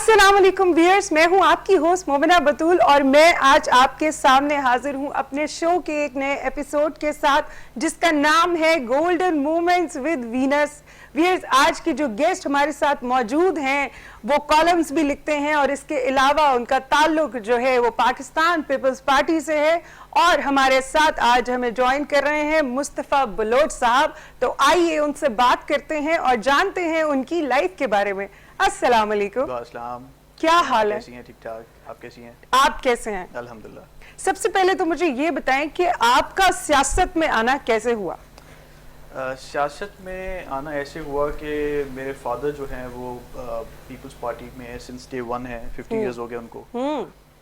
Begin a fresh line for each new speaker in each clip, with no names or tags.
अस्सलाम वालेकुम व्यूअर्स, मैं हूं आपकी होस्ट मोमिना बतूल और मैं आज आपके सामने हाजिर हूं अपने शो के एक नए एपिसोड के साथ जिसका नाम है golden moments with Venus. Viewers, आज के जो गेस्ट हमारे साथ मौजूद हैं वो कॉलम्स भी लिखते हैं और इसके अलावा उनका ताल्लुक जो है वो पाकिस्तान पीपल्स पार्टी से है और हमारे साथ आज हमें ज्वाइन कर रहे हैं मुस्तफ़ा बलोच साहब। तो आइए उनसे बात करते हैं और जानते हैं उनकी लाइफ के बारे में। अस्सलाम वालेकुम।
अस्सलाम।
क्या हाल है?
कैसी हैं? ठीक ठाक। आप कैसी हैं?
आप कैसे हैं?
अल्हम्दुलिल्लाह।
सबसे पहले तो मुझे ये बताएं कि आपका सियासत में आना कैसे हुआ?
सियासत में आना ऐसे हुआ कि मेरे फादर जो हैं वो पीपल्स पार्टी में सिंस डे वन है, 50 इयर्स हो गए उनको।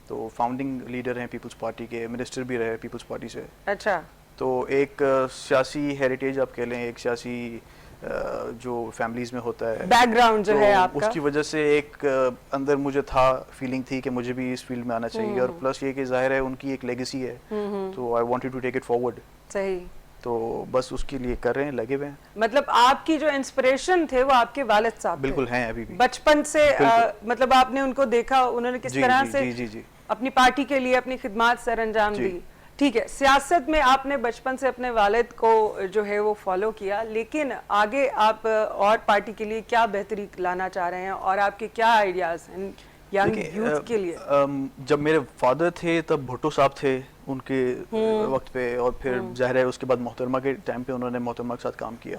तो फाउंडिंग लीडर हैं पीपल्स पार्टी के, मिनिस्टर भी रहे पीपल्स पार्टी से।
अच्छा।
तो एक सियासी हेरिटेज आप कह लें, एक सियासी जो फैमिलीज में होता है
बैकग्राउंड जो
तो
है आपका,
उसकी वजह से एक अंदर मुझे था फीलिंग थी कि मुझे भी इस फील्ड में आना चाहिए और प्लस ये कि जाहिर है उनकी एक लेगेसी है तो I wanted to take it forward.
सही।
तो बस उसके लिए कर रहे हैं, लगे हुए हैं।
मतलब आपकी जो इंस्पिरेशन थे वो आपके वालिद साहब
बिल्कुल हैं अभी भी।
बचपन से मतलब आपने उनको देखा, उन्होंने किस तरह से
जी
अपनी पार्टी के लिए अपनी खिदमत सर अंजाम दी। ठीक है, सियासत में आपने बचपन से अपने वालिद को जो है वो फॉलो किया, लेकिन आगे आप और पार्टी के लिए क्या बेहतरी लाना चाह रहे हैं और आपके क्या आइडियाज हैं यंग यूथ के लिए?
जब मेरे फादर थे तब भुट्टो साहब थे उनके वक्त पे, और फिर जाहिर है उसके बाद मोहतरमा के टाइम पे उन्होंने मोहतरमा के साथ काम किया।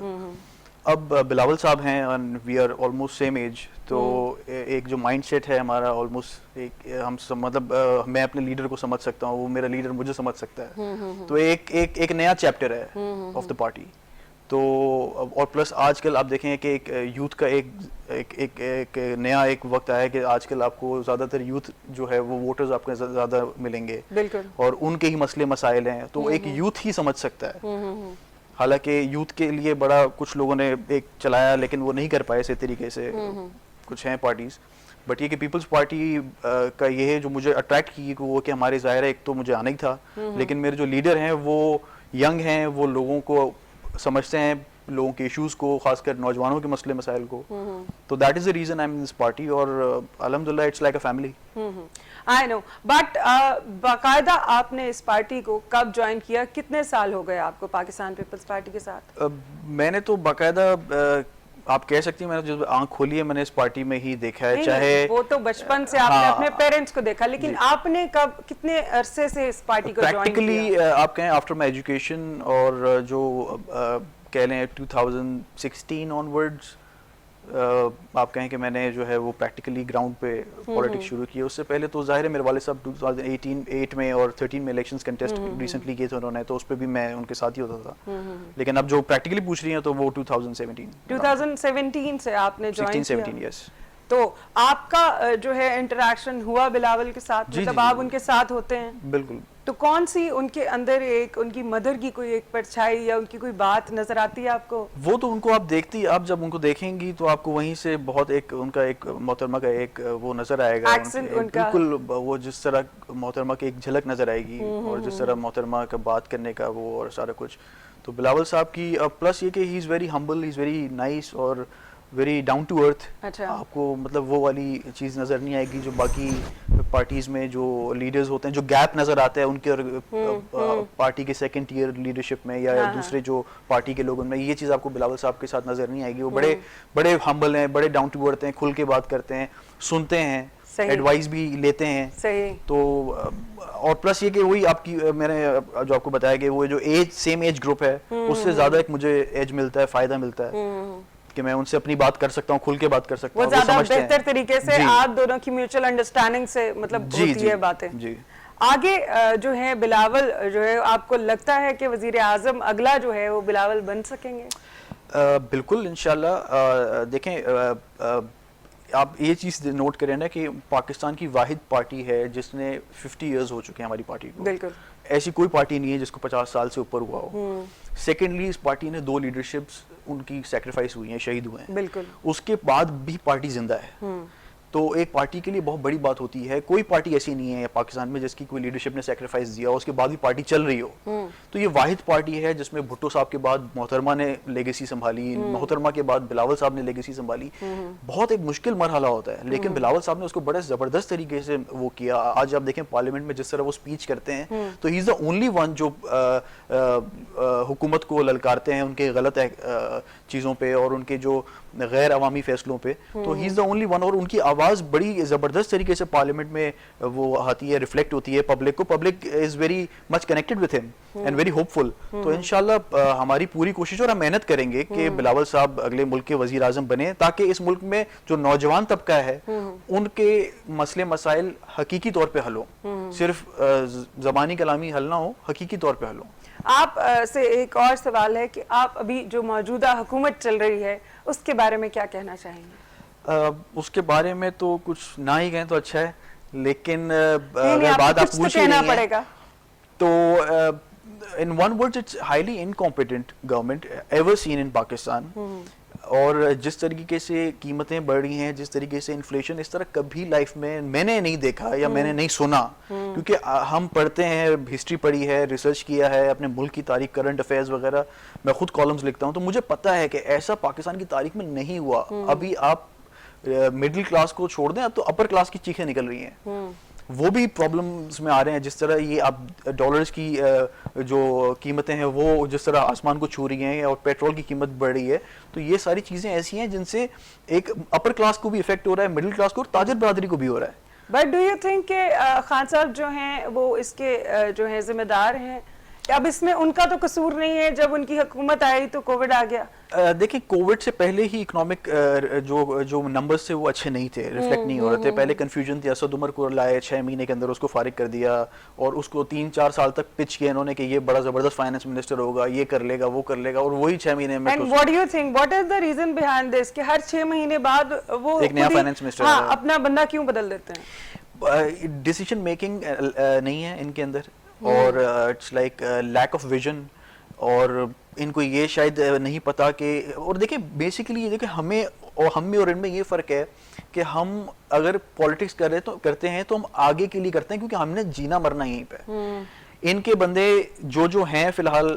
अब बिलावल साहब हैं and we are almost same age. तो एक जो माइंडसेट है हमारा ऑलमोस्ट एक मतलब मैं अपने लीडर को समझ सकता हूँ, वो मेरा लीडर मुझे समझ सकता है। तो एक नया चैप्टर है ऑफ द पार्टी। तो और प्लस आजकल आप देखें कि एक यूथ का एक नया एक वक्त आया है कि आजकल आपको ज़्यादातर यूथ जो है वो वोटर्स आपको ज़्यादा मिलेंगे।
बिल्कुल।
और उनके ही मसले मसाइल हैं तो एक यूथ ही समझ सकता है। हालांकि यूथ के लिए बड़ा कुछ लोगों ने एक चलाया लेकिन वो नहीं कर पाए इसी तरीके से, कुछ हैं पार्टीज। बट ये कि पीपल्स पार्टी का ये है जो मुझे अट्रैक्ट की वो कि हमारे ज़ाहिर है एक तो मुझे आना ही था, लेकिन मेरे जो लीडर हैं वो यंग हैं, वो लोगों को समझते हैं, लोगों के इश्यूज को, खासकर नौजवानों के मसले मसाइल को। तो that is the reason I am in this party और अल्हम्दुलिल्लाह it's like a family.
I know, but बाकायदा आपने इस पार्टी को कब ज्वाइन किया? कितने साल हो गए आपको पाकिस्तान पीपल्स पार्टी के साथ?
मैंने तो बाकायदा आप कह सकती हैं मैंने जो आंख खोली है मैंने इस पार्टी में ही देखा है। चाहे
वो तो बचपन से आपने अपने पेरेंट्स को देखा, लेकिन आपने कब, कितने अरसे से इस पार्टी को ज्वाइन किया?
प्रैक्टिकली आप कहें आफ्टर माय एजुकेशन और जो कह लें 2016 ऑनवर्ड्स आप कहें कि मैंने जो है वो प्रैक्टिकली ग्राउंड पे पॉलिटिक्स शुरू की। उससे पहले तो जाहिर है मेरे वाले साहब 2018 में और 13 में इलेक्शंस कंटेस्ट रिसेंटली किए थे उन्होंने, तो उस पर भी मैं उनके साथ ही होता था। लेकिन अब जो प्रैक्टिकली पूछ रही हैं तो वो 2017
से आपने ज्वाइन किया?
16-17 यस।
तो आपका जो है इंटरेक्शन हुआ बिलावल के साथ, मतलब आप उनके साथ होते हैं?
बिल्कुल।
तो कौन सी उनके अंदर एक उनकी मदर की कोई एक परछाई या उनकी कोई बात नजर आती है आपको?
वो तो उनको आप देखती, आप जब उनको देखेंगी तो आपको वहीं से बहुत एक उनका एक मोहतरमा का एक वो नजर आएगा, बिल्कुल वो जिस तरह मोहतरमा की एक झलक नजर आएगी और जिस तरह मोहतरमा का बात करने का वो और सारा कुछ। तो बिलावल साहब की प्लस ये कि he is very humble, he is very nice और वेरी डाउन टू अर्थ। आपको मतलब वो वाली चीज़ नज़र नहीं आएगी जो बाकी पार्टीज में जो लीडर्स होते हैं, जो गैप नज़र आता है उनके और पार्टी के सेकंड टियर लीडरशिप में या दूसरे जो पार्टी के लोगों में, ये चीज़ आपको बिलावल साहब के साथ नज़र नहीं आएगी। वो बड़े हम्बल हैं, बड़े डाउन टू अर्थ हैं, खुल के बात करते हैं, सुनते हैं, एडवाइस भी लेते हैं।
सही।
तो और प्लस ये कि वही आपकी मैंने जो आपको बताया कि वो जो सेम एज ग्रुप है उससे ज़्यादा एक मुझे एज मिलता है, फ़ायदा मिलता है कि मैं उनसे अपनी बात कर सकता हूँ, खुल के बात कर सकता हूँ।
वो ज्यादा बेहतर तरीके से आप दोनों की म्यूचुअल अंडरस्टैंडिंग से मतलब होती है बातें।
जी। आगे
जो है बिलावल जो है, आपको लगता है कि वजीर आजम अगला जो है वो बिलावल बन सकेंगे?
बिल्कुल इंशाल्लाह। देखें आप ये चीज़ नोट करें ना कि पाकिस्तान की वाहिद पार्टी है जिसने 50 इयर्स हो चुके हैं हमारी पार्टी को।
बिल्कुल।
ऐसी कोई पार्टी नहीं है जिसको 50 साल से ऊपर हुआ हो। सेकेंडली इस पार्टी ने 2 लीडरशिप्स उनकी सैक्रिफाइस हुई हैं, शहीद हुए हैं।
बिल्कुल।
उसके बाद भी पार्टी जिंदा है। तो एक पार्टी के लिए बहुत बड़ी बात होती है। कोई पार्टी ऐसी नहीं है पाकिस्तान में जिसकी कोई लीडरशिप ने सेक्रीफाइस दिया और उसके बाद भी पार्टी चल रही हो। तो ये वाहिद पार्टी है जिसमें भुट्टो साहब के बाद मोहतरमा ने लेगेसी संभाली, मोहतरमा के बाद बिलावल साहब ने लेगेसी संभाली। बहुत एक मुश्किल मरहला होता है, लेकिन बिलावल साहब ने उसको बड़े जबरदस्त तरीके से वो किया। आज आप देखें पार्लियामेंट में जिस तरह वो स्पीच करते हैं, तो he is the only one जो हुकूमत को ललकारते हैं उनके गलत चीजों पे और उनके जो गैर अवामी फैसलों पे। तो he is the only one, और उनकी आवाज बड़ी जबरदस्त तरीके से पार्लियामेंट में वो आती है, रिफ्लेक्ट होती है पब्लिक को। Public is very much connected with him and very hopeful. तो इंशाल्लाह हमारी पूरी कोशिश और हम मेहनत करेंगे कि बिलावल साहब अगले मुल्क के वजीर आजम बने, ताकि इस मुल्क में जो नौजवान तबका है उनके मसले मसाइल हकीकी तौर पे हल हो, सिर्फ ज़बानी कलामी हल ना हो, हकीकी तौर पे हल हो।
आप से एक और सवाल है कि आप अभी जो मौजूदा हुकूमत चल रही है उसके बारे में क्या कहना चाहेंगे?
उसके बारे में तो कुछ ना ही कहें तो अच्छा है, लेकिन अगर बात आप पूछ ही नहीं है तो in one word it's highly incompetent government ever seen in Pakistan. और जिस तरीके से कीमतें बढ़ रही हैं, जिस तरीके से इन्फ्लेशन, इस तरह कभी लाइफ में मैंने नहीं देखा या मैंने नहीं सुना। क्योंकि हम पढ़ते हैं, हिस्ट्री पढ़ी है, रिसर्च किया है, अपने मुल्क की तारीख, करंट अफेयर्स वगैरह, मैं खुद कॉलम्स लिखता हूं, तो मुझे पता है कि ऐसा पाकिस्तान की तारीख में नहीं हुआ। अभी आप मिडिल क्लास को छोड़ दें, अब तो अपर क्लास की चीखें निकल रही हैं, वो भी प्रॉब्लम्स में आ रहे हैं। जिस तरह ये अब डॉलर्स की जो कीमतें हैं वो जिस तरह आसमान को छू रही हैं और पेट्रोल की कीमत बढ़ रही है, तो ये सारी चीजें ऐसी हैं जिनसे एक अपर क्लास को भी इफेक्ट हो रहा है, मिडिल क्लास को और ताजिर बरादरी को भी हो रहा है।
बट डू यू थिंक के खान साहब जो हैं वो इसके जो है जिम्मेदार हैं? अब इसमें उनका तो कसूर नहीं है, जब उनकी हुकूमत आई तो कोविड आ गया।
देखिए, कोविड से पहले ही इकोनॉमिक जो नंबर्स थे वो अच्छे नहीं थे, रिफ्लेक्ट नहीं हो रहे थे। पहले कंफ्यूजन थी, असद उमर को लाए 6 महीने के अंदर उसको फारिग कर दिया और उसको 3-4 साल तक पिच किया इन्होंने कि ये बड़ा जबरदस्त फाइनेंस मिनिस्टर होगा, ये कर लेगा, वो कर लेगा, और वही 6 महीने में।
And what do you think, what is the reason behind this कि हर 6 महीने बाद वो
एक नया फाइनेंस मिनिस्टर
अपना बंदा क्यों बदल देते हैं?
डिसीजन मेकिंग नहीं है इनके अंदर, और it's like lack of vision, और इनको ये शायद नहीं पता कि, और देखिए बेसिकली ये देखिए हमें और इनमें ये फ़र्क है कि हम अगर पॉलिटिक्स करते हैं तो हम आगे के लिए करते हैं क्योंकि हमने जीना मरना यहीं पे। इनके बंदे जो हैं फिलहाल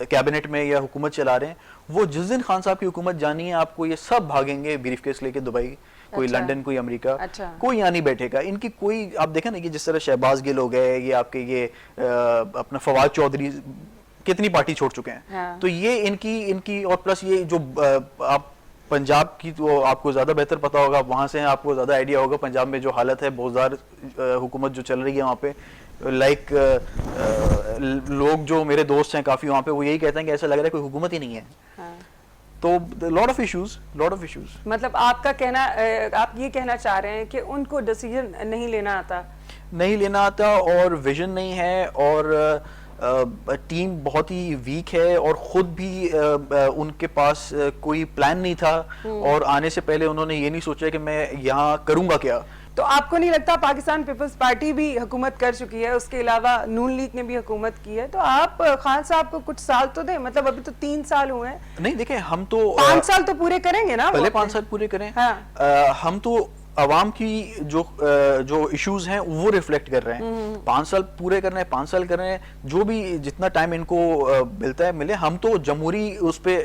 कैबिनेट में या हुकूमत चला रहे हैं, वो जिस दिन खान साहब की हुकूमत जानी है आपको ये सब भागेंगे ब्रीफकेस लेके दुबई, कोई लंदन, कोई अमेरिका, कोई यहाँ नहीं बैठेगा। इनकी कोई, आप देखें ना कि जिस तरह शहबाज गिल हो गए, ये आपके ये अपना फवाद चौधरी कितनी पार्टी छोड़ चुके हैं। हाँ। तो ये इनकी और प्लस ये जो आप पंजाब की तो आपको ज्यादा बेहतर पता होगा, वहां से आपको ज्यादा आइडिया होगा पंजाब में जो हालत है, बोझदार हुकूमत जो चल रही है वहाँ पे। लाइक लोग जो मेरे दोस्त हैं काफी वहाँ पे, वो यही कहते हैं कि ऐसा लग रहा है कोई हुकूमत ही नहीं है। हाँ। तो लॉट ऑफ इश्यूज।
मतलब आपका कहना, आप ये कहना चाह रहे हैं कि उनको डिसीजन नहीं लेना आता
और विजन नहीं है, और टीम बहुत ही वीक है, और खुद भी उनके पास कोई प्लान नहीं था, और आने से पहले उन्होंने ये नहीं सोचा कि मैं यहाँ करूँगा क्या।
तो आपको नहीं लगता पाकिस्तान पीपल्स पार्टी भी हुकूमत कर चुकी है, उसके अलावा नून लीग ने भी हुकूमत की है, तो आप खान साहब को कुछ साल तो दें, मतलब अभी तो 3 साल हुए हैं।
नहीं देखें, हम तो
5 साल तो पूरे करेंगे ना,
पहले 5 साल पूरे करें।
हाँ।
हम तो अवाम की जो इश्यूज हैं वो रिफ्लेक्ट कर रहे हैं। 5 साल पूरे कर रहे हैं, 5 साल कर रहे हैं, जो भी जितना टाइम इनको मिलता है मिले। हम तो जमहूरी उस पे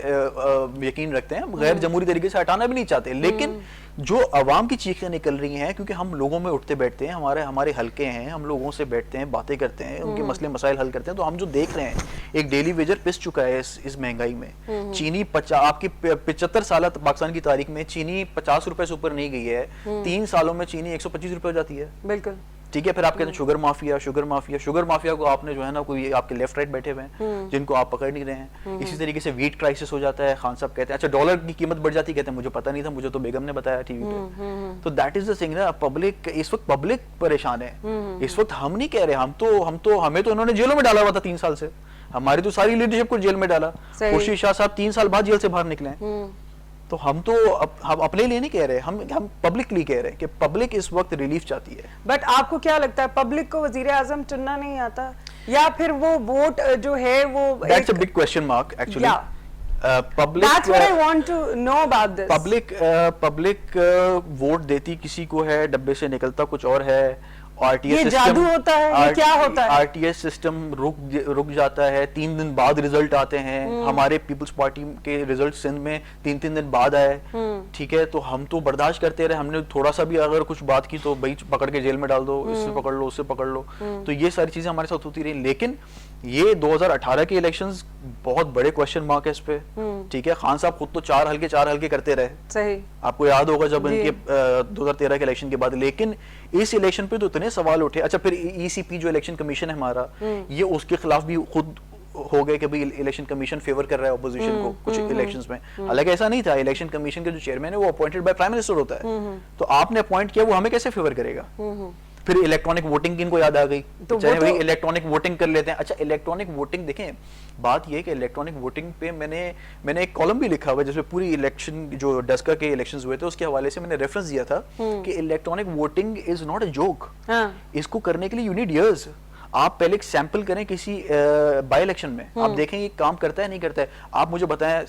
यकीन रखते हैं, गैर जमहूरी तरीके से हटाना भी नहीं चाहते, लेकिन जो अवाम की चीखें निकल रही हैं, क्योंकि हम लोगों में उठते बैठते हैं, हमारे हल्के हैं, हम लोगों से बैठते हैं, बातें करते हैं, उनके मसले मसाइल हल करते हैं, तो हम जो देख रहे हैं एक डेली वेजर पिस चुका है इस महंगाई में। चीनी आपकी 75 साल पाकिस्तान की तारीख में चीनी 50 रुपए से ऊपर नहीं गई है। 3 सालों में चीनी 125 रुपए हो जाती है।
बिल्कुल
ठीक है। फिर आप कहते हैं शुगर माफिया को आपने जो है ना, कोई आपके लेफ्ट राइट बैठे हुए हैं जिनको आप पकड़ नहीं रहे हैं। इसी तरीके से वीट क्राइसिस हो जाता है। खान साहब कहते हैं अच्छा डॉलर की कीमत बढ़ जाती है, कहते हैं मुझे पता नहीं था, मुझे तो बेगम ने बताया टीवी पे। तो दैट इज द थिंग ना, पब्लिक इस वक्त परेशान है। इस वक्त हम नहीं कह रहे, हमें तो उन्होंने जेलों में डाला हुआ था 3 साल से, हमारी तो सारी लीडरशिप को जेल में डाला। खुर्शीद शाह साहब 3 साल बाद जेल से बाहर निकले। तो हम अपने लिए नहीं कह रहे, हम पब्लिकली कह रहे हैं कि पब्लिक इस वक्त रिलीफ चाहती है।
बट आपको क्या लगता है, पब्लिक को वजीर आजम चुनना नहीं आता, या फिर वो वोट जो है वो
that's a big question mark actually. Public
That's what I want to know about this.
Public vote देती किसी को है, डब्बे से निकलता कुछ और है।
ये जादू होता है, ये क्या होता है?
आरटीएस सिस्टम रुक जाता है, 3 दिन बाद रिजल्ट आते हैं। हमारे पीपल्स पार्टी के रिजल्ट सिंध में 3-3 दिन बाद आए, ठीक है, तो हम तो बर्दाश्त करते रहे। हमने थोड़ा सा भी अगर कुछ बात की तो भाई पकड़ के जेल में डाल दो, इससे पकड़ लो, उससे पकड़ लो। तो ये सारी चीजें हमारे साथ होती रही। लेकिन ये 2018 के इलेक्शंस बहुत बड़े क्वेश्चन मार्क है इस पे, ठीक है। खान साहब खुद तो 4 हल्के करते रहे, सही, आपको याद होगा जब इनके 2013 के इलेक्शन के बाद। लेकिन इस इलेक्शन पे तो इतने सवाल उठे। अच्छा, फिर ईसीपी जो इलेक्शन कमीशन है हमारा, ये उसके खिलाफ भी खुद हो गए कि भाई इलेक्शन कमीशन फेवर कर रहा है ऑपोजिशन को कुछ इलेक्शंस में। हालांकि ऐसा नहीं था, इलेक्शन कमीशन के जो चेयरमैन है वो अपॉइंटेड बाय प्राइम मिनिस्टर होता है। तो आपने अपॉइंट किया, वो हमें कैसे फेवर करेगा? फिर इलेक्ट्रॉनिक वोटिंग की इनको याद आ गई, तो भाई इलेक्ट्रॉनिक वोटिंग कर लेते हैं। अच्छा, इलेक्ट्रॉनिक वोटिंग देखें, बात ये है कि इलेक्ट्रॉनिक वोटिंग पे मैंने एक कॉलम भी लिखा हुआ है जिसमें पूरी इलेक्शन जो डस्का के इलेक्शंस हुए थे उसके हवाले से मैंने रेफरेंस दिया था कि electronic voting is not a joke. इसको करने के लिए यू नीड इयर्स। आप पहले एक सैंपल करें किसी बाय इलेक्शन में, आप देखें ये काम करता है नहीं करता है। आप मुझे बताएं,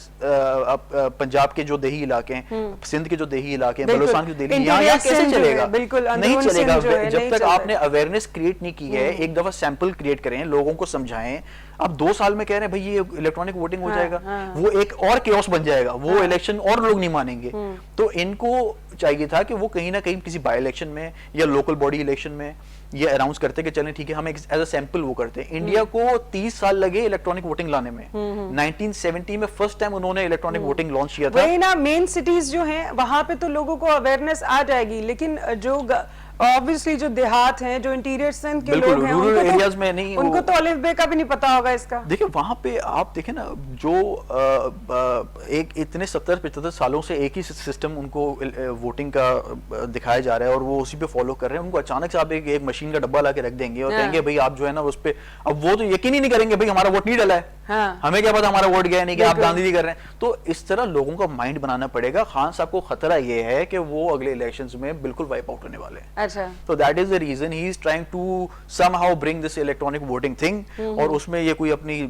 पंजाब के जो देही इलाके हैं, सिंध के जो देही इलाके हैं, बलूचिस्तान के जो देही, यहाँ कैसे चलेगा? बिल्कुल नहीं चलेगा जब तक आपने अवेयरनेस क्रिएट नहीं की है। एक दफा सैंपल क्रिएट करें, लोगों को समझाएं। अब 2 साल में कह रहे हैं भाई ये इलेक्ट्रॉनिक वोटिंग हो जाएगा, वो एक और केओस बन जाएगा, वो इलेक्शन और लोग नहीं मानेंगे। तो इनको चाहिए था कि वो कहीं ना कहीं किसी बाय इलेक्शन में या लोकल बॉडी इलेक्शन में ये अनाउंस करते कि चलें ठीक है, हम एज अ सैंपल वो करते हैं। इंडिया को 30 साल लगे इलेक्ट्रॉनिक वोटिंग लाने में। 1970 में फर्स्ट टाइम उन्होंने इलेक्ट्रॉनिक वोटिंग लॉन्च किया था।
वही ना, मेन सिटीज जो हैं वहां पे तो लोगों को अवेयरनेस आ जाएगी, लेकिन जो ऑब्वियसली जो देहात हैं, जो इंटीरियर सिंध के लोग हैं,
रूरल एरियाज में नहीं,
उनको तो अलिफ बे का भी नहीं पता होगा इसका।
देखिए वहां पे आप देखें ना, जो एक इतने 70-75 सालों से एक ही सिस्टम उनको वोटिंग का दिखाया जा रहा है और वो उसी पे फॉलो कर रहे हैं। उनको अचानक से आप एक मशीन का डब्बा ला के रख देंगे और कहेंगे भाई आप जो है ना उस पे, अब वो तो यकीन ही नहीं करेंगे भाई हमारा वोट नहीं डला है, हमें क्या पता हमारा वोट गया नहीं, कि आप धांधली कर रहे हैं। तो इस तरह लोगों का माइंड बनाना पड़ेगा। खान साहब को खतरा ये है कि वो अगले इलेक्शंस में बिल्कुल वाइप आउट होने वाले हैं। तो that is the reason he is trying to somehow bring this electronic voting thing. और उसमें ये कोई अपनी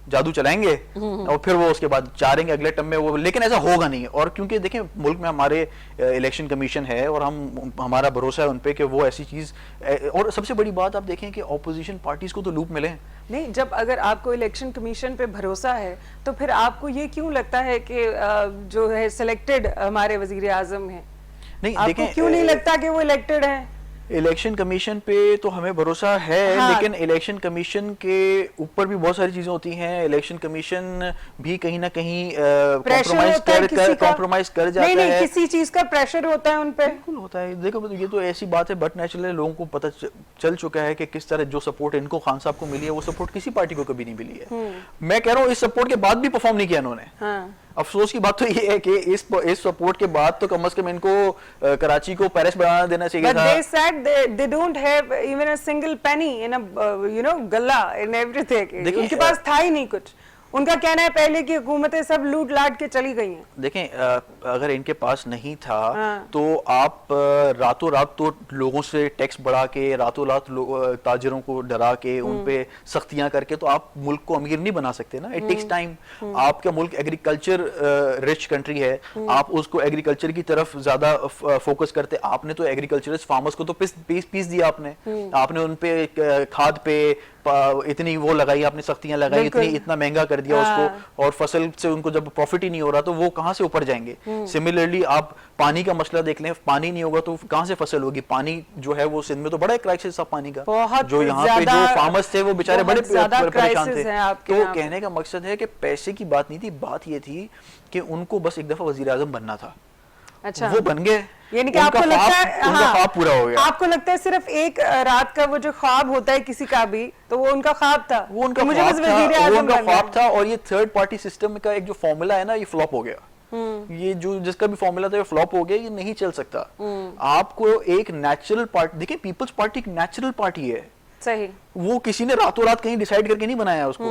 जादू चलाएंगे और फिर वो उसके बाद चाहेंगे अगले टर्म में वो, लेकिन ऐसा होगा नहीं। और क्योंकि देखें मुल्क में हमारे इलेक्शन कमीशन है और हमारा भरोसा है उन पे कि वो ऐसी चीज। और सबसे बड़ी बात आप देखें कि ऑपोजिशन पार्टीज को तो लूप मिले
नहीं। जब अगर आपको इलेक्शन कमीशन पे भरोसा है तो फिर आपको ये क्यों लगता है कि जो है सिलेक्टेड हमारे वजीर आजम है,
नहीं
आपको क्यों नहीं लगता कि वो इलेक्टेड है?
इलेक्शन कमीशन पे तो हमें भरोसा है, लेकिन इलेक्शन कमीशन के ऊपर भी बहुत सारी चीजें होती हैं। इलेक्शन कमीशन भी कहीं ना कहीं कॉम्प्रोमाइज कर जाता है।
नहीं, किसी चीज का प्रेशर होता है उन पे। बिल्कुल
होता है। देखो ये तो ऐसी बात है, बट नेचुरली लोगों को पता चल चुका है कि किस तरह जो सपोर्ट इनको खान साहब को मिली है वो सपोर्ट किसी पार्टी को कभी नहीं मिली है। मैं कह रहा हूँ इस सपोर्ट के बाद भी परफॉर्म नहीं किया इन्होंने। अफसोस की बात तो ये है कि इस सपोर्ट के बाद तो कम से कम इनको कराची को पेरिस बनाना देना चाहिए था।
But they said they don't have even a single penny in a गल्ला in everything। उनके पास था ही नहीं कुछ। उनका कहना है पहले की हुकूमतें सब लूट लाट के चली गई हैं।
देखें अगर इनके पास नहीं था तो आप रातों रात तो लोगों से टैक्स बढ़ा के, रातों रात ताजिरों को डरा के, उन पे सख्तियां करके तो आप मुल्क को अमीर नहीं बना सकते ना। It takes time. आपका मुल्क एग्रीकल्चर रिच कंट्री है, आप उसको एग्रीकल्चर की तरफ ज्यादा फोकस करते। आपने तो एग्रीकल्चरिस्ट फार्मर्स को तो पीस दिया आपने उन पे खाद पे इतनी वो लगाई, आपने सख्तियां लगाई, इतना महंगा कर दिया उसको, और फसल से उनको जब प्रॉफिट ही नहीं हो रहा तो वो कहां से ऊपर जाएंगे। सिमिलरली आप पानी का मसला देख लें, पानी नहीं होगा तो कहां से फसल होगी। पानी जो है वो सिंध में तो बड़ा क्राइसिस था पानी का, जो यहाँ पे जो फार्मर्स थे वो बेचारे बड़े परेशान थे। तो कहने का मकसद है कि पैसे की बात नहीं थी, बात ये थी कि उनको बस एक दफा वजीर आजम बनना था। अच्छा, वो बन गए,
यानी कि आपको लगता है
उनका ख्वाब पूरा हो गया।
आपको लगता है सिर्फ एक रात का वो जो ख्वाब होता है किसी का भी, तो वो उनका ख्वाब था,
वो उनका ख्वाब था। और ये थर्ड पार्टी सिस्टम का एक जो फॉर्मूला है ना, ये फ्लॉप हो गया। ये जो जिसका भी फॉर्मूला था ये फ्लॉप हो गया, ये नहीं चल सकता। आपको एक नेचुरल पार्टी, देखिए पीपल्स पार्टी एक नेचुरल पार्टी है, सही, वो किसी ने रातों रात कहीं डिसाइड करके नहीं बनाया उसको,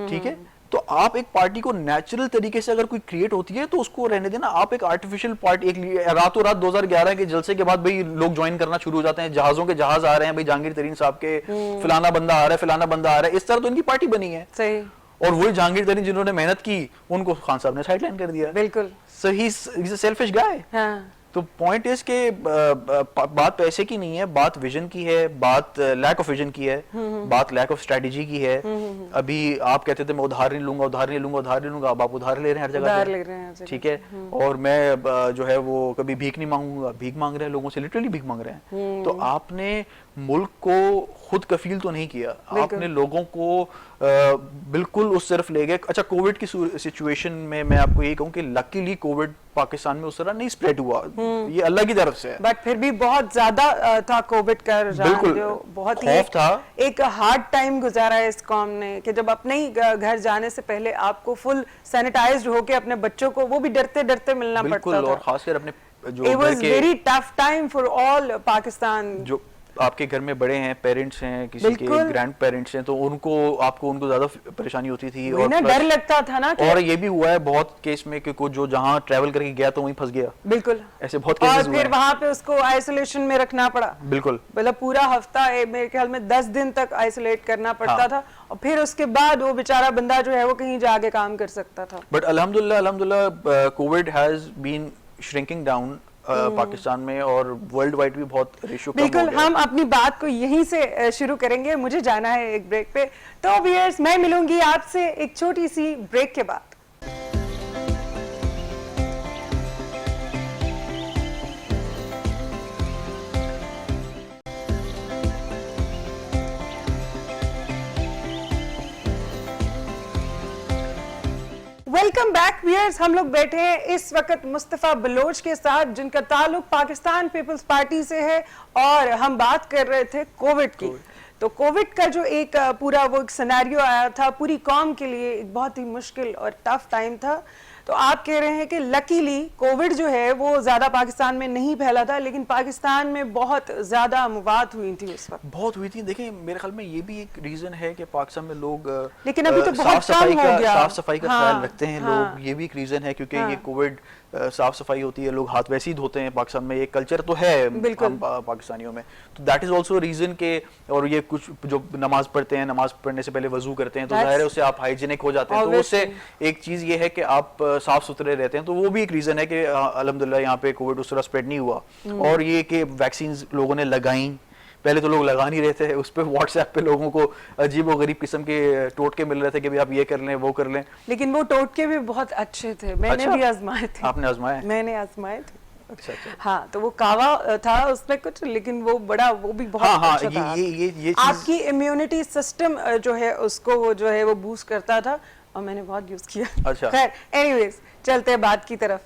ठीक है। तो आप एक पार्टी को नेचुरल तरीके से अगर कोई क्रिएट होती है तो उसको रहने देना। आप एक आर्टिफिशियल पार्टी, एक रातों रात 2011 के जलसे के बाद भाई लोग ज्वाइन करना शुरू हो जाते हैं, जहाजों के जहाज आ रहे हैं भाई, जहांगीर तरीन साहब के, फलाना बंदा आ रहा है, फलाना बंदा आ रहा है, इस तरह तो इनकी पार्टी बनी है। सही। और वही जहांगीर तरीन जिन्होंने मेहनत की उनको खान साहब ने साइडलाइन कर दिया।
बिल्कुल।
सो ही इज अ सेल्फिश गाय।
हाँ।
तो पॉइंट इज के बात पैसे की नहीं है, बात विजन की है, बात लैक ऑफ विजन की है, बात लैक ऑफ स्ट्रेटजी की है। अभी आप कहते थे मैं उधार नहीं लूंगा, उधार नहीं लूंगा, उधार नहीं लूंगा, अब आप उधार ले रहे हैं हर जगह से, ठीक है। और मैं जो है वो कभी भीख नहीं मांगूंगा, भीख मांग रहे हैं लोगों से, लिटरली भीख मांग रहे हैं। तो आपने मुल्क को खुद कफील तो नहीं किया, आपने लोगों को बिल्कुल उस तरफ ले गए। अच्छा, कोविड की सिचुएशन में मैं आपको यही कहूँ कि लकीली कोविड पाकिस्तान में उस तरह नहीं स्प्रेड हुआ, ये अल्लाह की तरफ से है।
बट फिर भी बहुत ज्यादा था कोविड का रुझान, जो बहुत ही
था।
एक हार्ड टाइम गुजारा है इस कौम ने, कि जब अपने ही घर जाने से पहले आपको फुल सैनिटाइज्ड होके अपने बच्चों को वो भी डरते डरते मिलना पड़ता था।
और खासकर अपने जो
it was very tough time for all Pakistan.
जो आपके घर में बड़े हैं, पेरेंट्स हैं, किसी के ग्रैंड पेरेंट्स हैं, तो उनको ज्यादा परेशानी होती थी और
डर लगता था ना।
और ये भी हुआ है बहुत केस में कि जो जहां ट्रैवल करके गया तो वहीं फंस गया।
बिल्कुल,
ऐसे बहुत केसेस हुए।
और फिर वहां पे उसको आइसोलेशन में रखना पड़ा।
बिल्कुल,
मतलब पूरा हफ्ता मेरे ख्याल में 10 दिन तक आइसोलेट करना पड़ता था, और फिर उसके बाद वो बेचारा बंदा जो है वो कहीं जाके काम कर सकता था।
बट अल्हम्दुलिल्लाह covid has been shrinking down Pakistan में, और वर्ल्ड वाइड भी बहुत रेशियो कम हो गया।
बिल्कुल, हम अपनी बात को यहीं से शुरू करेंगे, मुझे जाना है एक ब्रेक पे। तो व्यूअर्स, मैं मिलूंगी आपसे एक छोटी सी ब्रेक के बाद। वेलकम बैक व्यूअर्स, हम लोग बैठे हैं इस वक्त मुस्तफ़ा बलोच के साथ, जिनका ताल्लुक पाकिस्तान पीपल्स पार्टी से है, और हम बात कर रहे थे कोविड की। तो कोविड का जो एक पूरा वो एक सिनेरियो आया था पूरी कौम के लिए, एक बहुत ही मुश्किल और टफ टाइम था। तो आप कह रहे हैं कि लकीली कोविड जो है वो ज्यादा पाकिस्तान में नहीं फैला था, लेकिन पाकिस्तान में बहुत ज्यादा अमवात हुई थी उस वक्त।
बहुत हुई थी। देखिए, मेरे ख्याल में ये भी एक रीजन है कि पाकिस्तान में लोग
लेकिन अभी तो बहुत कम हो गया।
साफ सफाई का ख्याल रखते हैं लोग, ये भी एक रीजन है, क्योंकि ये कोविड साफ सफाई होती है, लोग हाथ वैसे ही धोते हैं। पाकिस्तान में ये कल्चर तो है पाकिस्तानियों में, तो दैट इज ऑल्सो रीजन के। और ये कुछ जो नमाज पढ़ते हैं, नमाज पढ़ने से पहले वजू करते हैं, तो जाहिर है उससे आप हाइजीनिक हो जाते हैं। तो उससे एक चीज ये है कि आप साफ सुथरे रहते हैं, तो वो भी एक रीजन है कि अल्हम्दुलिल्लाह यहाँ पे कोविड उस तरह स्प्रेड नहीं हुआ। और ये कि वैक्सीन लोगों ने लगाई, पहले तो लोग लगा नहीं रहे थे, उस पर व्हाट्सएप पे लोगों को अजीब और गरीब किस्म के टोटके मिल रहे थे कि भाई आप ये कर लें, वो कर लें।
लेकिन वो टोटके भी बहुत अच्छे थे, मैंने भी आजमाए थे।
आपने आजमाए?
मैंने आजमाए थे।
अच्छा।
हाँ, तो वो कावा था उसमें कुछ, लेकिन वो बड़ा, वो भी बहुत अच्छा था।
ये
आपकी इम्यूनिटी सिस्टम जो है उसको वो जो है वो बूस्ट करता था, और मैंने बहुत यूज किया।
अच्छा,
खैर एनीवेज, चलते हैं बात की तरफ।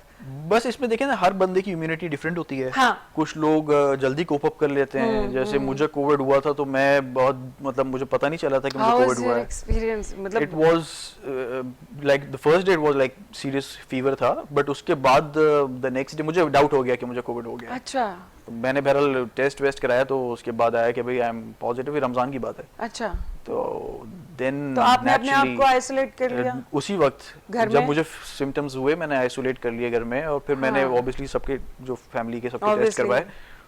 बस इसमें देखें ना, हर बंदे की इम्यूनिटी डिफरेंट होती है।
हाँ।
कुछ लोग जल्दी कोप अप कर लेते हैं, जैसे मुझे कोविड हुआ था तो मैं बहुत, मतलब मुझे पता नहीं चला था कि मुझे कोविड हुआ है।
एक्सपीरियंस मतलब
it was like the first day it was like serious fever था, बट उसके बाद द नेक्स्ट डे मुझे डाउट हो गया कि मुझे कोविड हो गया।
अच्छा।
तो मैंने बहरहाल टेस्ट वेस्ट कराया, तो उसके बाद आया कि भाई आई एम पॉजिटिव। रमजान की बात है।
अच्छा।
तो देन
तो आपने अपने आप को आइसोलेट कर लिया
उसी वक्त
घर
जब
में?
मुझे सिम्टम्स हुए मैंने आइसोलेट कर लिया घर में, और फिर मैंने ऑब्वियसली सबके जो फैमिली के सबके टेस्ट करवाए,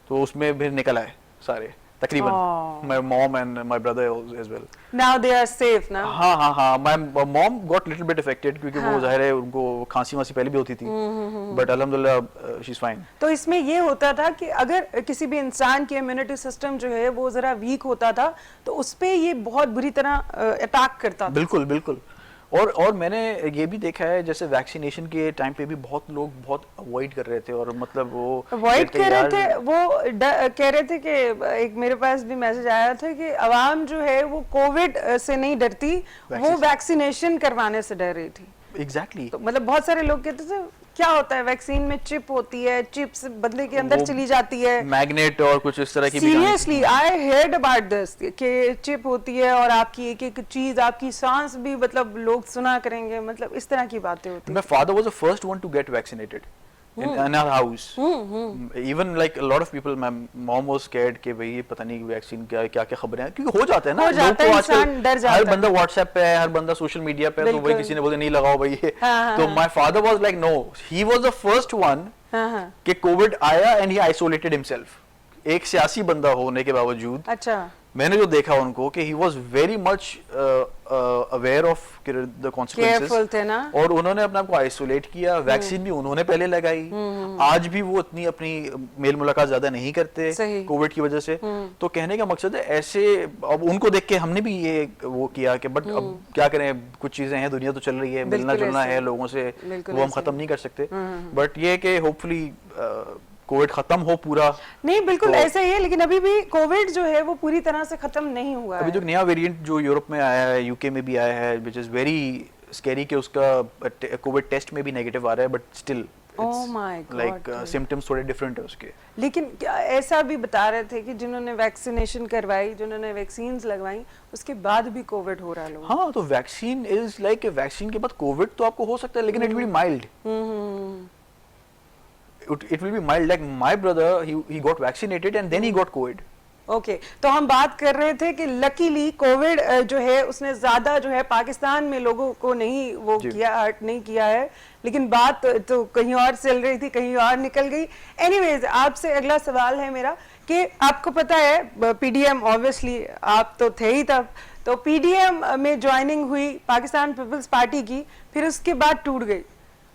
तो उसमें फिर निकल आए सारे तकरीबन। My mom and my brother as well.
Now they are safe now.
हाँ, my mom got little bit affected क्योंकि वो जाहिर है उनको खांसी वांसी पहले भी होती थी, but अल्हम्दुलिल्लाह she's fine.
तो इसमें ये होता था कि अगर किसी भी इंसान की इम्यूनिटी सिस्टम जो है वो जरा वीक होता था, तो उस पे ये बहुत बुरी तरह अटैक करता था।
बिल्कुल बिल्कुल। और मैंने ये भी देखा है, जैसे वैक्सीनेशन के टाइम पे भी बहुत लोग बहुत अवॉइड कर रहे थे, और मतलब वो
अवॉइड कर रहे थे, वो कह रहे थे कि एक मेरे पास भी मैसेज आया था कि अवाम जो है वो कोविड से नहीं डरती, वो वैक्सीनेशन करवाने से डर रही थी।
एग्जैक्टली।
तो मतलब बहुत सारे लोग कहते थे क्या होता है, वैक्सीन में चिप होती है, चिप्स बंदे के अंदर चली जाती है,
मैग्नेट और कुछ इस तरह की।
Seriously I heard about this कि चिप होती है और आपकी एक एक चीज, आपकी सांस भी, मतलब लोग सुना करेंगे, मतलब इस तरह की बातें होती है।
My father was the first one to get vaccinated in our house. Even like a lot of people, my mom was scared कि भाई ये पता नहीं वैक्सीन क्या क्या खबरें हैं, क्योंकि हो जाता है ना, लोग को आजकल हर बंदा व्हाट्सएप पे है, हर बंदा सोशल मीडिया पे है, तो वही किसी ने बोले नहीं लगाओ भाई ये। तो my father was like no, he was the first one कि कोविड आया and he isolated himself. एक सियासी बंदा होने के बावजूद
अच्छा
मैंने जो देखा उनको कि he was very much aware of the consequences, और उन्होंने अपने आप को आइसोलेट किया। वैक्सीन भी उन्होंने पहले लगाई। आज भी वो इतनी अपनी मेल मुलाकात ज्यादा नहीं करते कोविड की वजह से। तो कहने का मकसद है ऐसे, अब उनको देख के हमने भी ये वो किया कि बट अब क्या करें, कुछ चीजें हैं, दुनिया तो चल रही है, मिलना जुलना है लोगों से, वो हम खत्म नहीं कर सकते। बट ये कि होपफुली कोविड खत्म हो पूरा। नहीं, बिल्कुल तो, ऐसा ही है, लेकिन अभी भी कोविड जो है वो पूरी तरह से खत्म नहीं हुआ है। अभी जो नया वेरिएंट जो यूरोप में आया है, यूके में भी आया है, व्हिच इज वेरी स्कैरी कि उसका कोविड टेस्ट में भी नेगेटिव आ रहा है, बट स्टिल लाइक सिम्टम्स थोड़े डिफरेंट है उसके। लेकिन ऐसा भी बता रहे थे कि जिन्होंने वैक्सीनेशन करवाई, जिन्होंने वैक्सीन्स लगवाई, उसके बाद भी कोविड हो रहा है लोगों। हाँ, तो वैक्सीन इज लाइक वैक्सीन के बाद कोविड तो आपको हो सकता है, लेकिन it will be mild. It will be mild. Like my brother, he got vaccinated and then he got COVID. Okay, तो हम बात कर रहे थे कि लकीली कोविड जो है उसने ज्यादा जो है पाकिस्तान में लोगों को नहीं वो किया, हर्ट नहीं किया है, लेकिन बात तो कहीं और चल रही थी, कहीं और निकल गई। एनीवेज, आपसे अगला सवाल है मेरा कि आपको पता है पीडीएम, ऑब्वियसली आप तो थे ही तब, तो पीडीएम में ज्वाइनिंग हुई पाकिस्तान पीपल्स पार्टी की, फिर उसके बाद टूट गई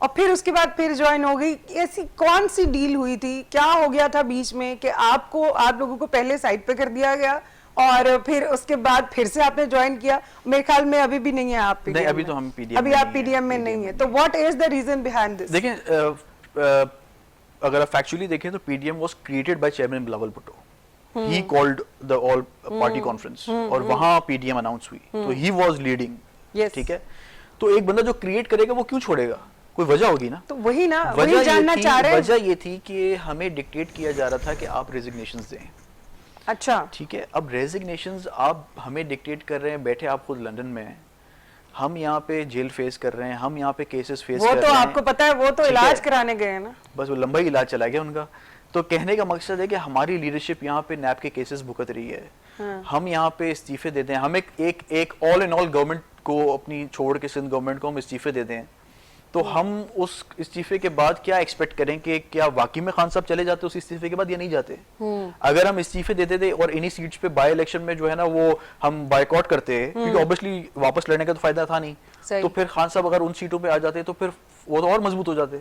और फिर उसके बाद फिर ज्वाइन हो गई। ऐसी कौन सी डील हुई थी, क्या हो गया था बीच में कि आप लोगों को पहले साइड पे कर दिया गया और फिर उसके बाद फिर से आपने ज्वाइन किया? मेरे ख्याल में अभी भी नहीं है आप पीडीएम। नहीं, अभी तो हम पीडीएम, अभी आप पीडीएम में नहीं है। तो what is the reason behind this? देखिए, अगर आप फैक्चुअली देखें तो PDM was created by chairman Bilawal Bhutto. He called the all party conference और वहां पीडीएम अनाउंस हुई, तो ही वाज लीडिंग। ठीक है, तो एक बंदा जो क्रिएट करेगा वो क्यों छोड़ेगा? कोई वजह होगी ना। तो वही ना, वही जानना चाह रहे हैं। वजह ये थी कि हमें डिक्टेट किया जा रहा था कि आप रेजिग्नेशंस दें। अच्छा, ठीक है, अब रेजिग्नेशंस आप हमें डिक्टेट कर रहे हैं, बैठे आप खुद लंदन में हैं, हम यहाँ पे जेल फेस कर रहे हैं, हम यहाँ पे केसेस फेस कर रहे हैं। वो तो आपको पता है, वो तो इलाज कराने गए हैं ना, बस वो लंबा ही इलाज चला गया उनका। तो कहने का मकसद है कि हमारी लीडरशिप यहाँ पे नैब के केसेस भुगत रही है। हाँ। हम यहाँ पे इस्तीफे देते हैं, हम एक ऑल इन ऑल गवर्नमेंट को अपनी छोड़ के सिंध गवर्नमेंट को हम इस्तीफे देते हैं। तो हम उस इस्तीफे के बाद क्या एक्सपेक्ट करें कि क्या वाकई में खान साहब चले जाते उस इस्तीफे के बाद या नहीं जाते? अगर हम इस्तीफे देते थे और इन्हीं सीट्स पे बाय इलेक्शन में जो है ना वो हम बायकॉट करते, क्योंकि ऑब्वियसली वापस लड़ने का तो फायदा था नहीं, तो फिर खान साहब अगर उन सीटों पे आ जाते तो फिर वो तो और मजबूत हो जाते।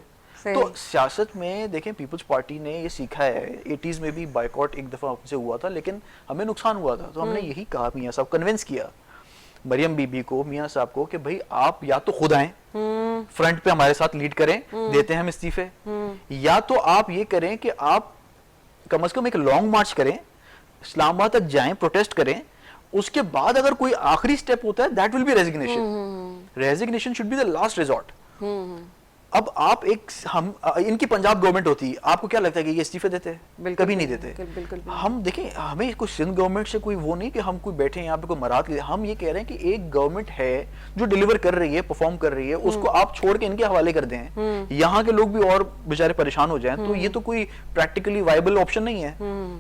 तो सियासत में देखें, पीपल्स पार्टी ने ये सीखा है, 80s में भी बायकॉट एक दफा से हुआ था, लेकिन हमें नुकसान हुआ था। तो हमने यही कहा, मियां साहब कन्विंस किया मरियम बीबी को, मियां साहब को, कि भाई आप या तो खुद आए फ्रंट पे हमारे साथ लीड करें, देते हैं हम इस्तीफे, या तो आप ये करें कि आप कम से कम एक लॉन्ग मार्च करें, इस्लामाबाद तक जाएं, प्रोटेस्ट करें, उसके बाद अगर कोई आखिरी स्टेप होता है that will be resignation. Resignation should be the last resort. अब आप इनकी पंजाब गवर्नमेंट होती, आपको क्या लगता है कि ये इस्तीफे देते? कभी नहीं देते। बिल्कुल। हम देखें, हमें कोई सिंध गवर्नमेंट से कोई वो नहीं कि हम कोई बैठे यहाँ पे कोई मराद ले, हम ये कह रहे हैं कि एक गवर्नमेंट है जो डिलीवर कर रही है, परफॉर्म कर रही है, उसको आप छोड़ के इनके हवाले कर दें, यहाँ के लोग भी और बेचारे परेशान हो जाएं, तो ये तो कोई प्रैक्टिकली वायबल ऑप्शन नहीं है।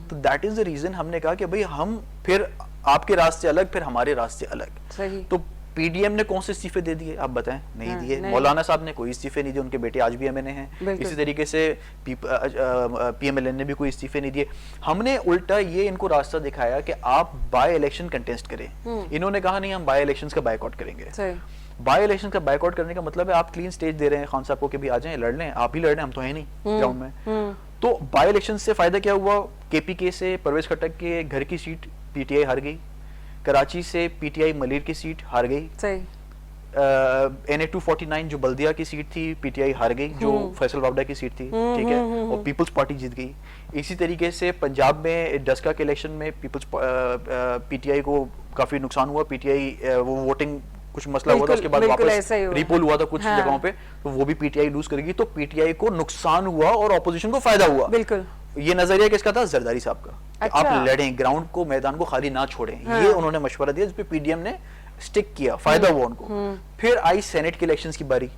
तो दैट इज द रीजन हमने कहा कि भाई हम फिर आपके रास्ते अलग, फिर हमारे रास्ते अलग। तो पीडीएम ने कौन से इस्तीफे दे दिए आप बताएं? नहीं दिए। मौलाना साहब ने कोई इस्तीफे नहीं दिए, उनके बेटे आज भी एमएनए हैं। इसी तरीके से पीएमएलएन ने भी कोई इस्तीफे नहीं दिए। हमने उल्टा ये इनको रास्ता दिखाया कि आप बाय इलेक्शन कंटेस्ट करें। इन्होंने कहा नहीं, हम बाय इलेक्शंस का बायकॉट करेंगे। बाय इलेक्शन का बायकॉट करने का मतलब है आप क्लीन स्टेज दे रहे हैं खान साहब को कि भी आ जाएं, लड़ लें, आप ही लड़ लें, हम तो है नहीं ग्राउंड में। तो बाय इलेक्शन से फायदा क्या हुआ? केपीके से परवेज खट्टक के घर की सीट पीटीआई हार गई, कराची से पीटीआई मलिर की सीट हार गई, NA 249 जो बल्दिया की सीट थी पीटीआई हार गई, जो फैसल वावडा की सीट थी, ठीक है, और पीपल्स पार्टी जीत गई। इसी तरीके से पंजाब में डस्का के इलेक्शन में पीटीआई को काफी नुकसान हुआ। पीटीआई वो वोटिंग कुछ मसला हुआ था, उसके बाद वापस रिपोल हुआ था कुछ जगहों पे, तो वो भी पीटीआई लूज करेगी। तो पीटीआई को नुकसान हुआ और ऑपोजिशन को फायदा हुआ। बिल्कुल। ये नजरिया किसका था? जरदारी साहब का। अच्छा। आप लड़ें, ग्राउंड को, मैदान को खाली ना छोड़ें, ये उन्होंने मशवरा दिया, जिस पे पीडीएम ने स्टिक किया, फायदा हुआ उनको। फिर आई सेनेट के इलेक्शंस की बारी।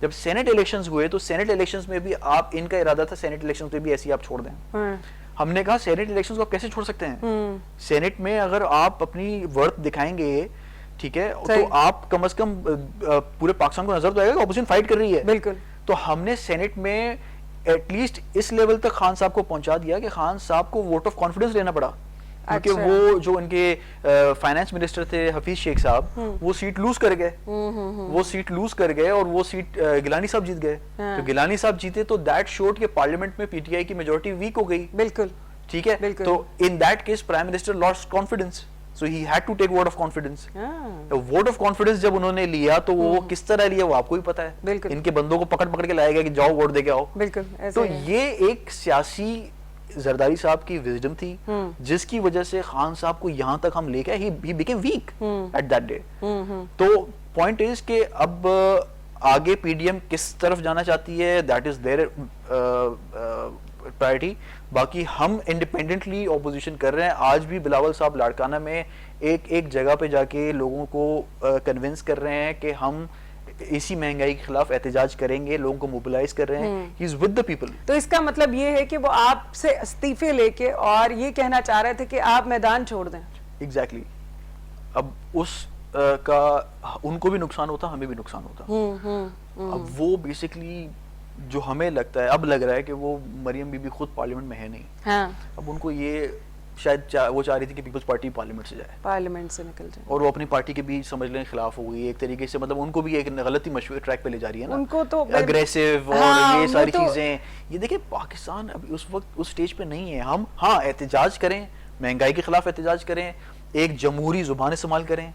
जब सेनेट इलेक्शंस हुए तो सेनेट इलेक्शंस में भी आप, इनका इरादा था सेनेट इलेक्शंस में भी ऐसे ही आप छोड़ दें। हमने कहा सेनेट इलेक्शंस को आप कैसे छोड़ सकते हैं? सेनेट में अगर आप अपनी वर्थ दिखाएंगे, ठीक है, तो आप कम से कम पूरे पाकिस्तान को नजर तो आएगा ऑपोजिशन फाइट कर रही है। बिल्कुल। तो हमने सेनेट में एटलीस्ट इस लेवल तक खान साहब को पहुंचा दिया कि खान साहब को वोट ऑफ कॉन्फिडेंस लेना पड़ा। क्योंकि वो जो उनके फाइनेंस मिनिस्टर थे हफीज शेख साहब, वो सीट लूज कर गए, वो सीट लूज कर गए और वो सीट गिलानी साहब जीत गए। तो गिलानी साहब जीते तो दैट शोड के पार्लियामेंट में पीटीआई की मेजोरिटी वीक हो गई।
बिल्कुल
ठीक है, तो in that case prime minister lost confidence, so he had to take vote of confidence. Vote of confidence जब उन्होंने लिया तो वो किस तरह लिया वो आपको ही पता है। इनके बंदों को पकड़ पकड़ के लाया गया कि जाओ वोट दे के आओ।
बिल्कुल,
तो ये एक सियासी जरदारी साहब की विजडम थी जिसकी वजह से खान साहब को यहाँ तक हम लेके he became week at that day. तो पॉइंट इज कि अब आगे पीडीएम किस तरफ जाना चाहती है, दैट इज देयर प्रायोरिटी। बाकी हम इंडिपेंडेंटली ऑपोजिशन कर रहे हैं। आज भी बिलावल साहब लाड़काना में एक जगह पे जाके लोगों को कन्विंस कर रहे हैं कि हम इसी महंगाई के खिलाफ एहतजाज करेंगे, लोगों को मोबिलाइज कर रहे हैं। He is with the people. तो
इसका मतलब ये है कि वो आपसे इस्तीफे लेके और ये कहना चाह रहे थे कि आप मैदान छोड़ दें।
एग्जैक्टली अब उस का उनको भी नुकसान होता, हमें भी नुकसान होता। अब वो बेसिकली जो हमें लगता है, अब लग रहा है कि वो मरियम बीबी खुद पार्लियामेंट में है नहीं।
हाँ।
अब उनको ये शायद वो चाह रही थी कि पीपल्स पार्टी पार्लियामेंट से जाए,
पार्लियामेंट से निकल जाए,
और वो अपनी पार्टी के भी समझ लें खिलाफ हो गई एक तरीके से। मतलब उनको भी एक गलती मशहूर ट्रैक पे ले जा रही है ना,
उनको तो
अग्रेसिव और ये सारी चीजें। ये देखिए पाकिस्तान अभी उस वक्त उस स्टेज पे नहीं है। हम हाँ एहतजाज करें, महंगाई के खिलाफ एहतजाज करें, एक जमहूरी जुबान इस्तेमाल करें,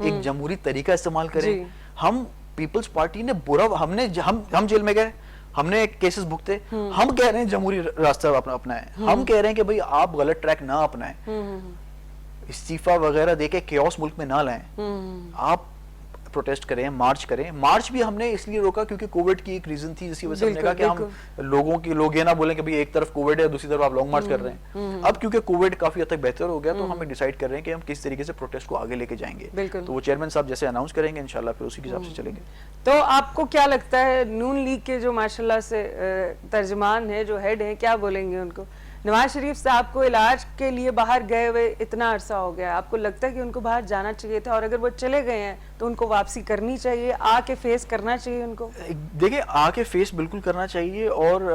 एक जमहूरी तरीका इस्तेमाल करें। हम पीपल्स पार्टी ने बुरा, हम जेल में गए, हमने केसेस भुगते, हम कह रहे हैं जमहूरी रास्ता अपनाएं, हम कह रहे हैं कि भाई आप गलत ट्रैक ना अपनाएं, इस्तीफा वगैरह देके केओस मुल्क में ना लाएं, आप प्रोटेस्ट करें, मार्च करें। मार्च भी हमने इसलिए रोका क्योंकि कोविड की एक रीजन थी जिसकी वजह से हमने कहा कि हम लोग ये ना बोलें कि भाई एक तरफ कोविड है दूसरी तरफ आप लॉन्ग मार्च कर रहे हैं। अब क्योंकि कोविड काफी हद तक बेहतर हो गया तो हम डिसाइड कर रहे हैं कि हम किस तरीके से प्रोटेस्ट को आगे लेके जाएंगे। तो वो चेयरमैन साहब जैसे अनाउंस करेंगे इंशाल्लाह फिर उसी के हिसाब से चलेंगे।
तो आपको क्या लगता है नून लीग के जो माशाल्लाह से तर्जमान है, जो हेड है, क्या बोलेंगे उनको? नवाज शरीफ साहब को इलाज के लिए बाहर गए हुए इतना अरसा हो गया, आपको लगता है कि उनको बाहर जाना चाहिए था? और अगर वो चले गए हैं तो उनको वापसी करनी चाहिए, आके फेस करना चाहिए उनको?
देखिए आके फेस बिल्कुल करना चाहिए। और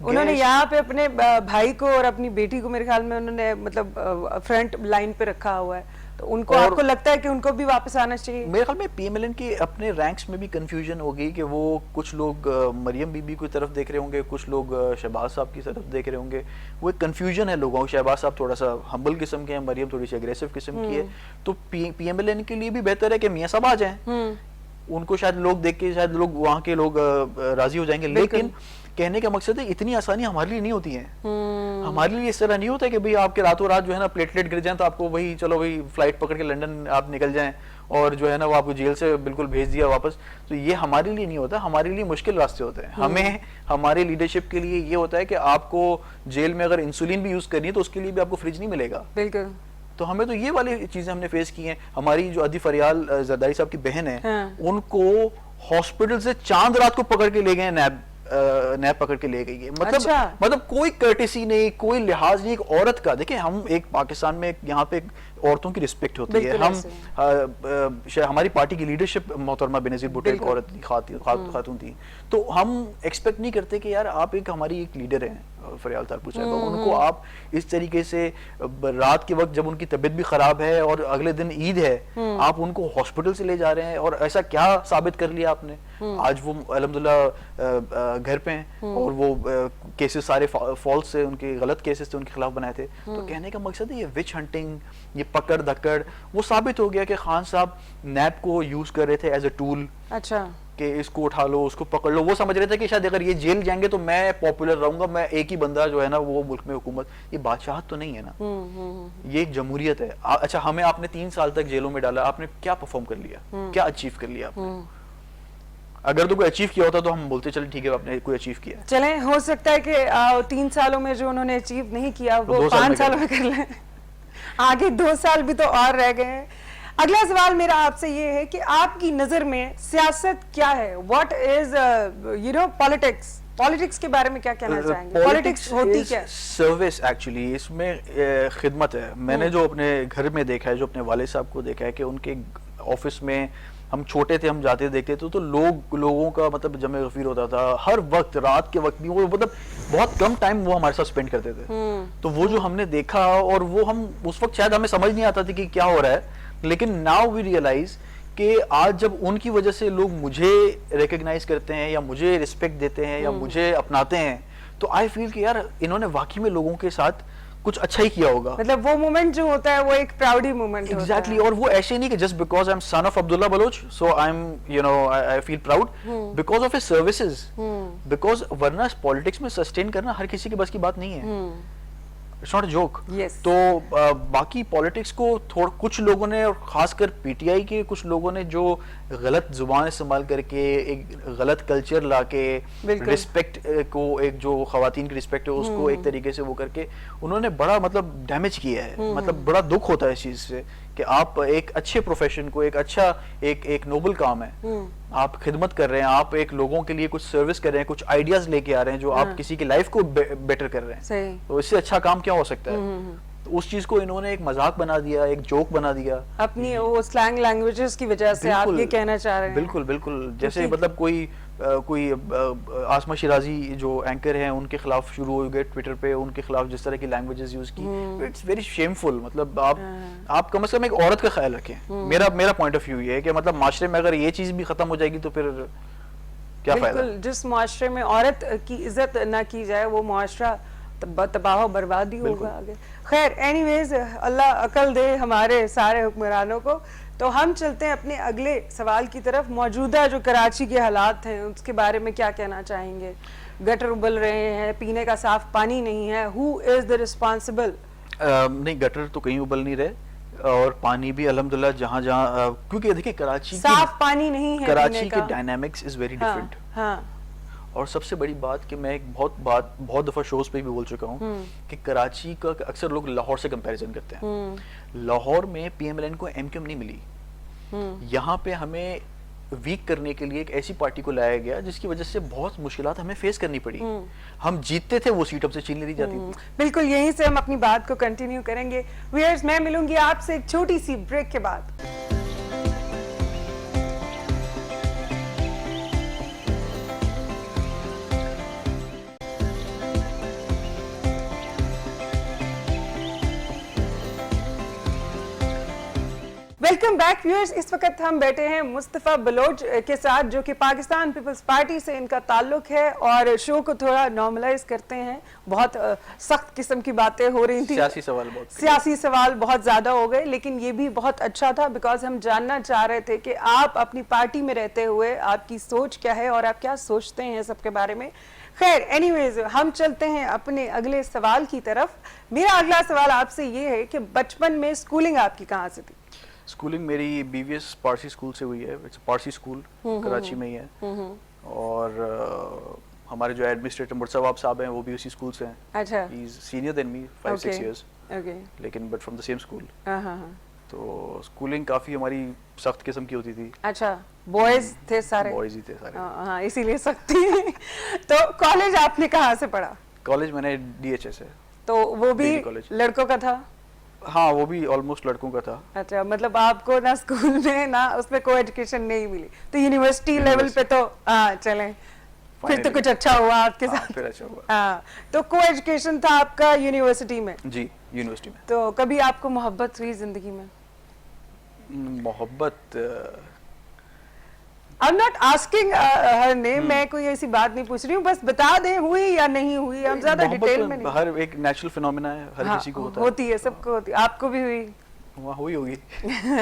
उन्होंने यहाँ पे अपने भाई को और अपनी बेटी को मेरे ख्याल में उन्होंने मतलब फ्रंट लाइन पे रखा हुआ है, तो उनको आपको लगता है कि उनको भी वापस आना चाहिए?
मेरे ख्याल में पीएमएलएन के अपने रैंक्स में भी कंफ्यूजन हो गई कि वो कुछ लोग मरियम बीबी की तरफ देख रहे होंगे, कुछ लोग शहबाज साहब की तरफ देख रहे होंगे। वो एक कंफ्यूजन है लोगों को। शहबाज साहब थोड़ा सा हम्बल किस्म के हैं, मरियम थोड़ी सी अग्रेसिव किस्म की है। तो पीएमएलएन के लिए भी बेहतर है कि मियां साहब आ जाएं, उनको शायद लोग देख के शायद लोग वहाँ के लोग राजी हो जाएंगे। लेकिन कहने का मकसद है इतनी आसानी हमारे लिए नहीं होती है। हमारे लिए इस तरह नहीं होता है कि भाई आपके रातों रात जो है ना प्लेटलेट गिर जाए तो आपको वही चलो भाई फ्लाइट पकड़ के लंदन आप निकल जाएं और जो है ना वो आपको जेल से बिल्कुल भेज दिया वापस। तो ये हमारे लिए नहीं होता, हमारे लिए मुश्किल रास्ते होते हैं। हमें हमारे लीडरशिप के लिए ये होता है कि आपको जेल में अगर इंसुलिन भी यूज करनी है तो उसके लिए भी आपको फ्रिज नहीं मिलेगा।
बिल्कुल।
तो हमें तो ये वाली चीजें हमने फेस की हैं। हमारी जो अदी फरियाल जरदारी साहब की बहन है, उनको हॉस्पिटल से चांद रात को पकड़ के ले गए, नैब पकड़ के ले गई है। मतलब कोई कर्टेसी नहीं, कोई लिहाज नहीं। एक औरत का देखिए, हम एक पाकिस्तान में यहाँ पे औरतों की रिस्पेक्ट होती है। हम हमारी पार्टी की लीडरशिप मोहतरमा बेनजीर भुट्टो एक औरत खातून थी, तो हम एक्सपेक्ट नहीं करते कि यार आप एक हमारी एक लीडर हैं फरियाल तारपुर साहब, उनको आप इस तरीके से रात के वक्त जब उनकी तबीयत भी खराब है और अगले दिन ईद है, आप उनको हॉस्पिटल से ले जा रहे हैं। और ऐसा क्या साबित कर लिया आपने? आज वो अल्हम्दुलिल्लाह घर पे हैं और वो केसेस सारे फॉल्स से, उनके गलत केसेस थे उनके खिलाफ बनाए थे। तो कहने का मकसद है ये विच हंटिंग, ये पकड़ धक्कड़, वो साबित हो गया कि खान साहब नैब को यूज कर रहे थे एज अ टूल।
अच्छा, कि
इसको उठा लो, उसको पकड़ लो। वो समझ रहे थे कि शायद अगर ये जेल जाएंगे तो मैं पॉपुलर रहूंगा, मैं एक ही बंदा जो है ना वो मुल्क में हुकूमत। ये बादशाहत तो नहीं है ना, ये एक जमहूरियत है। अच्छा, हमें आपने 3 साल तक जेलों में डाला, आपने क्या परफॉर्म कर लिया, क्या अचीव कर लिया आपने? अगर तो कोई अचीव किया होता तो हम बोलते चले ठीक है आपने कोई अचीव किया।
चले, हो सकता है कि 3 सालों में जो उन्होंने अचीव नहीं किया वो 5 सालों में कर लें। आगे 2 साल भी तो और रह गए हैं। अगला सवाल मेरा आपसे ये है कि आपकी नजर में सियासत क्या है? व्हाट इज पॉलिटिक्स के बारे में क्या कहना चाहेंगे? पॉलिटिक्स होती क्या है?
सर्विस एक्चुअली, इसमें खिदमत है। मैंने जो अपने घर में देखा है, जो अपने वाले साहब को देखा है कि उनके ऑफिस में हम छोटे थे, हम जाते देखते थे तो लोगों का मतलब जमे गफीर होता था हर वक्त, रात के वक्त भी, वो मतलब बहुत कम टाइम वो हमारे साथ स्पेंड करते थे। तो वो जो हमने देखा, और वो हम उस वक्त शायद हमें समझ नहीं आता था कि क्या हो रहा है, लेकिन नाउ वी रियलाइज कि आज जब उनकी वजह से लोग मुझे रिकग्नाइज करते हैं या मुझे रिस्पेक्ट देते हैं या मुझे अपनाते हैं, तो आई फील कि यार इन्होंने वाकई में लोगों के साथ कुछ अच्छा ही किया होगा।
मतलब वो मोमेंट जो होता है वो एक प्राउडी मोमेंट होता है।
एग्जैक्टली, और वो ऐसे नहीं कि just because I am son of Abdullah Baloch so I am you know I feel proud, because of his services, because वरना पॉलिटिक्स में सस्टेन करना हर किसी के बस की बात नहीं है। It's not a joke. तो बाकी पॉलिटिक्स को कुछ लोगों ने, और खासकर पीटीआई के कुछ लोगों ने, जो गलत जुबान इस्तेमाल करके एक गलत कल्चर लाके रिस्पेक्ट को, एक जो खवातीन की रिस्पेक्ट है उसको एक तरीके से वो करके उन्होंने बड़ा मतलब डैमेज किया है। मतलब बड़ा दुख होता है इस चीज से कि आप एक अच्छे प्रोफेशन को, एक अच्छा एक नोबल काम है, आप खिदमत कर रहे हैं, आप एक लोगों के लिए कुछ सर्विस कर रहे हैं, कुछ आइडियाज लेके आ रहे हैं जो आप किसी की लाइफ को बेटर कर रहे हैं, तो इससे अच्छा काम क्या हो सकता है। तो उस चीज को इन्होंने एक मजाक बना दिया, एक जोक बना दिया
अपनी वो स्लैंग लैंग्वेजेस की वजह से। आप ये कहना चाह रहे हैं?
बिल्कुल बिल्कुल। जैसे मतलब कोई आसमा शिराजी जो एंकर हैं उनके खिलाफ शुरू हो गए ट्विटर पे, उनके खिलाफ जिस तरह की लैंग्वेजेस यूज की, इट्स वेरी शेमफुल। मतलब आप कम से कम एक औरत का ख्याल रखें। मेरा पॉइंट ऑफ व्यू ये है कि मतलब माशरे में अगर ये चीज भी खत्म हो जाएगी तो फिर क्या फायदा।
जिस माशरे में औरत की इज्जत ना की जाए वो माशरा तबाह बर्बादी होगा आगे। खैर एनीवेज, अल्लाह अकल दे हमारे सारे हुक्मरानों को। तो हम चलते हैं अपने अगले सवाल की तरफ। मौजूदा जो कराची के हालात हैं उसके बारे में क्या कहना चाहेंगे? गटर उबल रहे हैं, पीने का साफ पानी नहीं है, हु इज द रिस्पांसिबल?
नहीं, गटर तो कहीं उबल नहीं रहे, और पानी भी अल्हम्दुलिल्लाह जहाँ क्योंकि देखिए कराची
साफ पानी नहीं है,
कराची के डायनामिक्स इज वेरी डिफरेंट।
हाँ।
और सबसे बड़ी बात कि मैं एक बहुत दफा शोज पे भी बोल चुका हूँ कि कराची का अक्सर लोग लाहौर से कंपैरिजन करते हैं। लाहौर में पीएमएलएन को एमक्यूएम नहीं मिली, यहाँ पे हमें वीक करने के लिए एक ऐसी पार्टी को लाया गया जिसकी वजह से बहुत मुश्किलात हमें फेस करनी पड़ी। हम जीतते थे, वो सीट हमसे छीन ली जाती थी।
बिल्कुल, यहीं से हम अपनी बात को कंटिन्यू करेंगे। व्यूअर्स, मैं मिलूंगी आपसे एक छोटी सी ब्रेक के बाद। Welcome back viewers. इस वक्त हम बैठे हैं मुस्तफ़ा बलोच के साथ, जो कि पाकिस्तान पीपल्स पार्टी से इनका ताल्लुक है, और शो को थोड़ा नॉर्मलाइज करते हैं। बहुत सख्त किस्म की बातें हो रही थी, सियासी सवाल बहुत ज्यादा हो गए, लेकिन ये भी बहुत अच्छा था बिकॉज हम जानना चाह रहे थे कि आप अपनी पार्टी में रहते हुए आपकी सोच क्या है और आप क्या सोचते हैं सबके बारे में। खैर एनीवेज, हम चलते हैं अपने अगले सवाल की तरफ। मेरा अगला सवाल आपसे ये है कि बचपन में स्कूलिंग आपकी कहाँ से थी?
स्कूलिंग मेरी बीवीएस पारसी स्कूल से हुई है। इट्स पारसी स्कूल, कराची में ही है। और हमारे जो एडमिनिस्ट्रेटर मुर्सवाब साहब हैं वो भी उसी स्कूल से हैं।
अच्छा।
He is senior than me 5-6 years.
Okay.
लेकिन but from the same school.
हाँ।
तो स्कूलिंग काफी हमारी सख्त किस्म की होती थी।
अच्छा, बॉयज थे सारे?
बॉयज ही थे सारे।
हाँ, इसीलिए सख्त थी। तो कॉलेज आपने कहाँ से पढ़ा?
कॉलेज मैंने डीएचएस है।
तो वो भी लड़कों का था?
हाँ, वो भी ऑलमोस्ट लड़कों का था। अच्छा,
मतलब आपको ना स्कूल में ना उसमें को एजुकेशन नहीं मिली, तो यूनिवर्सिटी लेवल पे तो चलें, फिर तो कुछ अच्छा हुआ आपके साथ।
फिर अच्छा हुआ।
हाँ, तो को एजुकेशन था आपका यूनिवर्सिटी में?
जी, यूनिवर्सिटी में।
तो कभी आपको मोहब्बत हुई जिंदगी में?
मोहब्बत
I'm not asking her name, मैं कोई ऐसी बात नहीं पूछ रही हूँ, बस बता दें हुई या नहीं हुई, हम ज्यादा डिटेल में नहीं।
हर एक नेचुरल फिनोमेना है, हर किसी को
होती है, सबको होती है। आपको भी हुई?
वहाँ हुई होगी।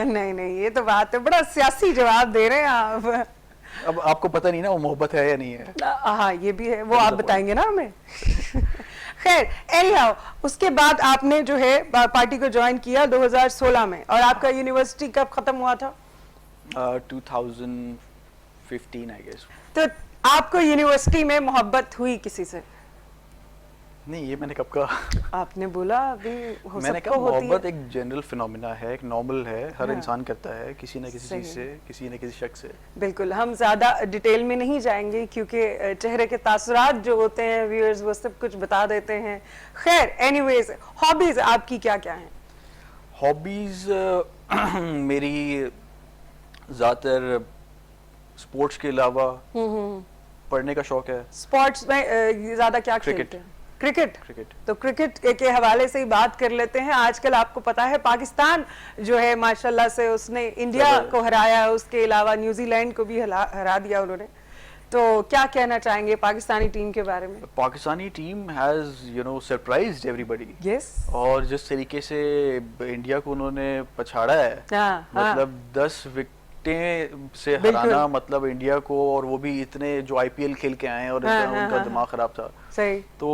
नहीं, ये तो बात है, बड़ा सियासी जवाब दे रहे हैं आप।
अब आपको पता नहीं ना वो मोहब्बत है या नहीं है।
हाँ, ये भी है, वो आप बताएंगे ना हमें। खैर एनीहाउ, उसके बाद आपने जो है पार्टी को ज्वाइन किया 2016 में, और आपका यूनिवर्सिटी कब खत्म हुआ था?
2015 आई गेस।
तो आपको यूनिवर्सिटी में मोहब्बत हुई किसी से?
नहीं, ये मैंने कब कहा?
आपने बोला अभी हो
मैंने कहा मोहब्बत एक जनरल फिनोमेना है, एक नॉर्मल है, हर इंसान करता है किसी न किसी चीज से, किसी न किसी शख्स से।
बिल्कुल, हम ज्यादा डिटेल में नहीं जाएंगे क्योंकि चेहरे के तासुरात जो होते हैं व्यूअर्स वो सब कुछ बता देते हैं। खैर एनीवेज, हॉबीज आपकी क्या क्या हैं?
हॉबीज मेरी ज्यादातर स्पोर्ट्स के अलावा पढ़ने का शौक है।
स्पोर्ट्स में ज्यादा क्या खेलते हैं? क्रिकेट। तो क्रिकेट के हवाले से ही बात कर लेते हैं। आजकल आपको पता है पाकिस्तान जो है माशाल्लाह से उसने इंडिया को हराया, उसके अलावा न्यूजीलैंड को भी हरा दिया उन्होंने। तो क्या कहना चाहेंगे पाकिस्तानी टीम के बारे में?
Pakistani team has surprised everybody.
Yes.
और जिस तरीके से इंडिया को उन्होंने पछाड़ा है, मतलब 10 विकेटें से हराना, मतलब इंडिया को, और वो भी इतने जो आईपीएल खेल के आए हैं और उनका दिमाग खराब था।
सही।
तो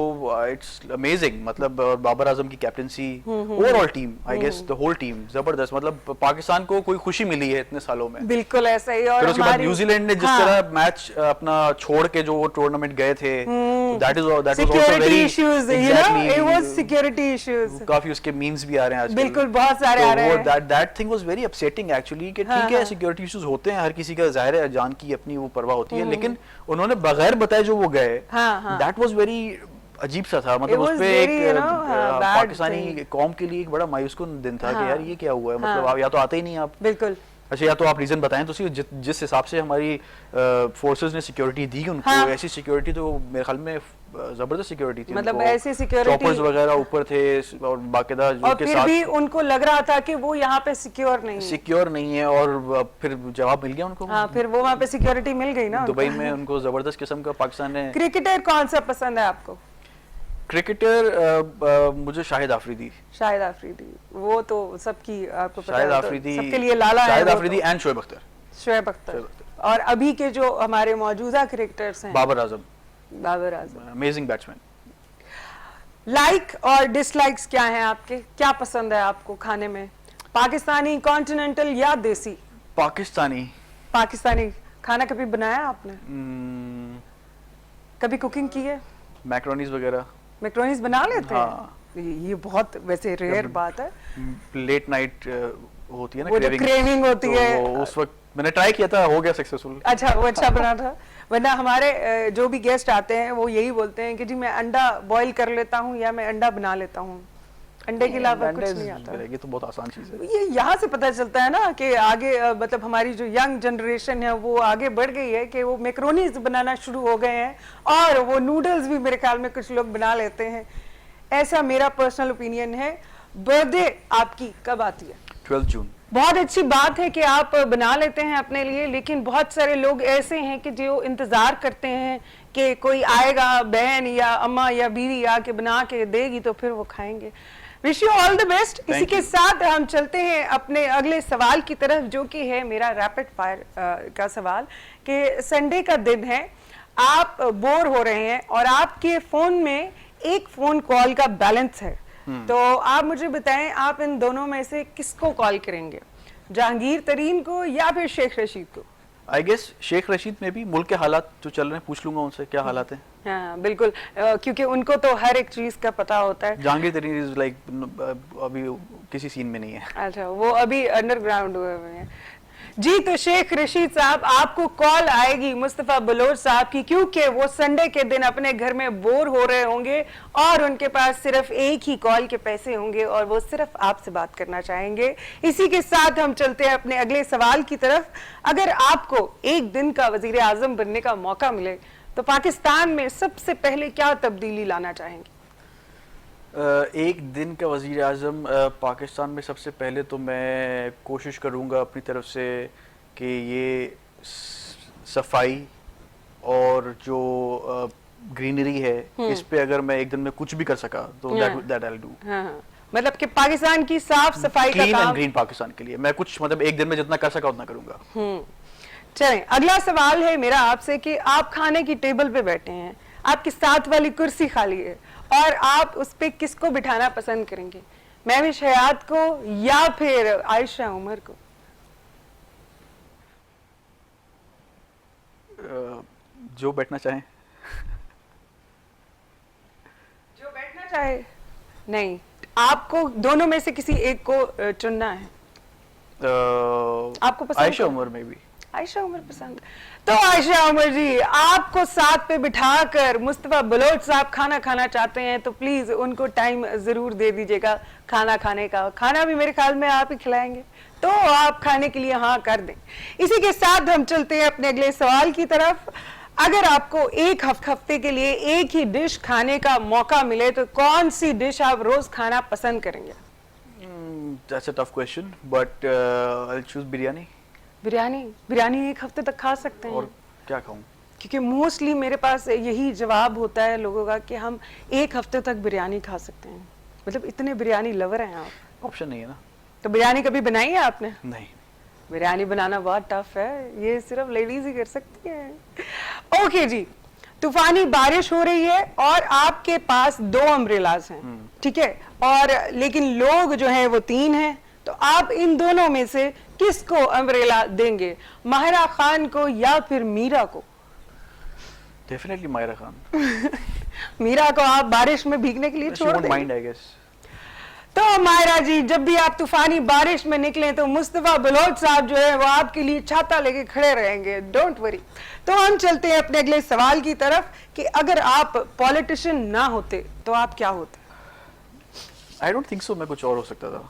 इट्स अमेजिंग, मतलब बाबर आजम की captaincy, overall team, I guess the whole team जबरदस्त। मतलब पाकिस्तान को कोई खुशी मिली है इतने सालों में।
बिल्कुल ऐसा ही। और
फिर उसके बाद न्यूजीलैंड ने जिस तरह मैच अपना छोड़ के जो टूर्नामेंट गए थे, that was also very
issues, you know, it was security issues.
काफी उसके मीम्स भी आ रहे हैं आजकल।
बिल्कुल, बहुत सारे आ रहे हैं।
That thing was very upsetting actually, कि ठीक है सिक्योरिटी इश्यूज होते हैं, हर किसी का जाहिर है जान की अपनी वो परवाह होती है, लेकिन उन्होंने बगैर बताए जो वो गए, दैट वाज वेरी अजीब सा था। मतलब उस पे एक पाकिस्तानी कौम के लिए एक बड़ा मायूसकुन दिन था कि यार ये क्या हुआ है, मतलब आप या तो आते ही नहीं आप। बिल्कुल। अच्छा, या तो आप रीजन बताएं तो सही, जिस हिसाब से हमारी फोर्सेस ने सिक्योरिटी दी उनको, ऐसी सिक्योरिटी तो मेरे ख्याल में जबरदस्त सिक्योरिटी थी।
मतलब ऐसी सिक्योरिटी,
चॉपर्स वगैरह ऊपर थे और बाकायदा
और फिर भी उनको लग रहा था कि वो यहाँ पे सिक्योर नहीं है, और फिर जवाब मिल गया उनको। हाँ, फिर वो वहाँ पे सिक्योरिटी मिल गई ना
दुबई में उनको जबरदस्त किस्म का। पाकिस्तान ने
क्रिकेटर कौन सा पसंद है आपको?
क्रिकेटर मुझे शाहिद आफरीदी।
शाहिद आफरीदी, वो तो सबकी आपको पता है,
शाहिद आफरीदी
सबके लिए लाला है।
शाहिद आफरीदी एंड शोएब अख्तर।
शोएब अख्तर। और अभी के जो हमारे मौजूदा क्रिकेटर्स हैं,
Babar Azam.
Amazing
batsman.
Like और डिसलाइक्स क्या हैं आपके? क्या पसंद है आपको खाने में? पाकिस्तानी, कॉन्टिनेंटल या देसी? पाकिस्तानी खाना कभी बनाया आपने? कभी कुकिंग की है?
मैक्रोनीज वगैरह।
मैक्रोनीज बना लेते हैं? ये बहुत वैसे रेयर बात है।
लेट नाइट होती है ना,
क्रेविंग होती है,
उस वक्त मैंने ट्राई किया था, हो गया सक्सेसफुल।
अच्छा, वो अच्छा बना था। वरना हमारे जो भी गेस्ट आते हैं वो यही बोलते हैं कि जी मैं अंडा बॉईल कर लेता हूँ या मैं अंडा बना लेता हूँ, अंडे के अलावा कुछ नहीं आता।
ये तो बहुत आसान चीज है।
ये यहाँ से पता चलता है ना कि आगे मतलब हमारी जो यंग जनरेशन है वो आगे बढ़ गई है कि वो मैक्रोनीज बनाना शुरू हो गए हैं, और वो नूडल्स भी मेरे ख्याल में कुछ लोग बना लेते हैं। ऐसा मेरा पर्सनल ओपिनियन है। बर्थडे आपकी कब आती है?
12 जून।
बहुत अच्छी बात है कि आप बना लेते हैं अपने लिए, लेकिन बहुत सारे लोग ऐसे हैं कि जो इंतजार करते हैं कि कोई आएगा, बहन या अम्मा या बीवी आके बना के देगी तो फिर वो खाएंगे। Wish you all the best. इसी के साथ हम चलते हैं अपने अगले सवाल की तरफ, जो कि है मेरा रैपिड फायर का सवाल। कि संडे का दिन है, आप बोर हो रहे हैं और आपके फोन में एक फोन कॉल का बैलेंस है, तो आप मुझे बताएं आप इन दोनों में से किसको कॉल करेंगे? जहांगीर तरीन को या फिर शेख रशीद को?
आई गेस शेख रशीद में भी मुल्क के हालात जो चल रहे हैं पूछ लूंगा उनसे क्या हालात हैं।
हाँ बिल्कुल, क्योंकि उनको तो हर एक चीज का पता होता है।
जहांगीर तरीन इज लाइक अभी किसी सीन में नहीं है।
अच्छा, वो अभी अंडरग्राउंड हुए हुए हैं जी। तो शेख रशीद साहब, आपको कॉल आएगी मुस्तफा बलोच साहब की, क्योंकि वो संडे के दिन अपने घर में बोर हो रहे होंगे और उनके पास सिर्फ एक ही कॉल के पैसे होंगे और वो सिर्फ आपसे बात करना चाहेंगे। इसी के साथ हम चलते हैं अपने अगले सवाल की तरफ। अगर आपको एक दिन का वजीर आजम बनने का मौका मिले तो पाकिस्तान में सबसे पहले क्या तब्दीली लाना चाहेंगे?
एक दिन का वजीर आज़म पाकिस्तान में सबसे पहले तो मैं कोशिश करूँगा अपनी तरफ से कि ये सफाई और जो ग्रीनरी है इस पे अगर मैं एक दिन में कुछ भी कर सका तो दैट आई विल डू।
मतलब कि पाकिस्तान की साफ सफाई का काम,
ग्रीन पाकिस्तान के लिए मैं कुछ मतलब एक दिन में जितना कर सका उतना करूँगा।
चलें, अगला सवाल है मेरा आपसे कि आप खाने की टेबल पे बैठे हैं, आपकी साथ वाली कुर्सी खाली है और आप उस पे किसको बिठाना पसंद करेंगे? महविश हयात को या फिर आयशा उमर को?
जो बैठना चाहे।
जो बैठना चाहे नहीं, आपको दोनों में से किसी एक को चुनना है। आपको पसंद?
आयशा उमर में भी।
आयशा उमर पसंद। तो आयशा उमर जी, आपको साथ पे बिठाकर मुस्तफा बलोच साहब खाना खाना चाहते हैं तो प्लीज उनको टाइम जरूर दे दीजिएगा खाना खाने का। खाना भी मेरे ख्याल में आप ही खिलाएंगे। तो आप खाने के लिए हाँ कर दें। इसी के साथ हम चलते हैं अपने अगले सवाल की तरफ। अगर आपको एक हफ्ते के लिए एक ही डिश खाने का मौका मिले तो कौन सी डिश आप रोज खाना पसंद करेंगे?
That's a tough question, but I'll choose biryani.
Biryani एक हफ्ते तक खा सकते हैं?
और क्या खाऊं?
क्योंकि मोस्टली मेरे पास यही जवाब होता है लोगों का कि हम एक हफ्ते तक बिरयानी खा सकते हैं। मतलब इतने बिरयानी लवर हैं आप।
ऑप्शन नहीं है ना।
तो बिरयानी कभी बनाई है आपने?
नहीं।
बिरयानी बनाना बहुत टफ है, ये सिर्फ लेडीज ही कर सकती हैं। ओके जी, तूफानी बारिश हो रही है और आपके पास 2 अम्ब्रेलाज हैं, ठीक है, और लेकिन लोग जो हैं वो 3 हैं, तो आप इन दोनों में से किसको अम्ब्रेला देंगे, माहिरा खान को या फिर मीरा को?
डेफिनेटली माहिरा खान।
मीरा को आप बारिश में भीगने के लिए छोड़ देंगे?
Mind I guess.
तो माहिरा जी, जब भी आप तूफानी बारिश में निकलें तो मुस्तफा बलोच साहब जो है वो आपके लिए छाता लेके खड़े रहेंगे, डोंट वरी। तो हम चलते हैं अपने अगले सवाल की तरफ कि अगर आप पॉलिटिशियन ना होते तो आप क्या होते?
आई डोंट थिंक सो, मैं कुछ और हो सकता था।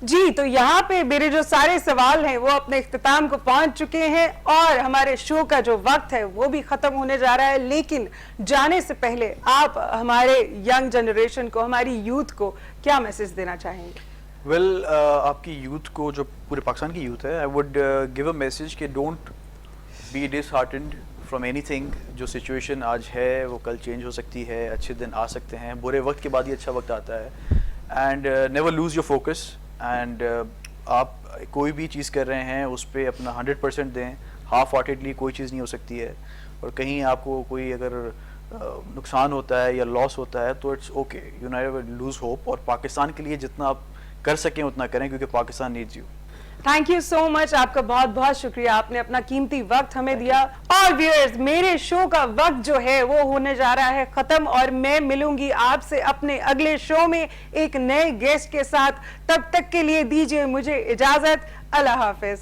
जी, तो यहाँ पे मेरे जो सारे सवाल हैं वो अपने इख्तिताम को पहुंच चुके हैं और हमारे शो का जो वक्त है वो भी खत्म होने जा रहा है। लेकिन जाने से पहले आप हमारे यंग जनरेशन को, हमारी यूथ को क्या मैसेज देना चाहेंगे?
वेल, आपकी यूथ को, जो पूरे पाकिस्तान की यूथ है, I would give a message कि don't be disheartened from anything. जो सिचुएशन आज है वो कल चेंज हो सकती है, अच्छे दिन आ सकते हैं, बुरे वक्त के बाद ही अच्छा वक्त आता है। And never lose your focus. And आप कोई भी चीज़ कर रहे हैं उस पर अपना 100% दें। हाफ हार्टेडली कोई चीज़ नहीं हो सकती है, और कहीं आपको कोई अगर नुकसान होता है या लॉस होता है तो it's okay, you never lose hope. और पाकिस्तान के लिए जितना आप कर सकें उतना करें, क्योंकि Pakistan needs you.
Thank you so much, आपका बहुत बहुत शुक्रिया, आपने अपना कीमती वक्त हमें दिया। और व्यूअर्स, मेरे शो का वक्त जो है वो होने जा रहा है खत्म, और मैं मिलूंगी आपसे अपने अगले शो में एक नए गेस्ट के साथ। तब तक के लिए दीजिए मुझे इजाजत। अल्लाह हाफिज।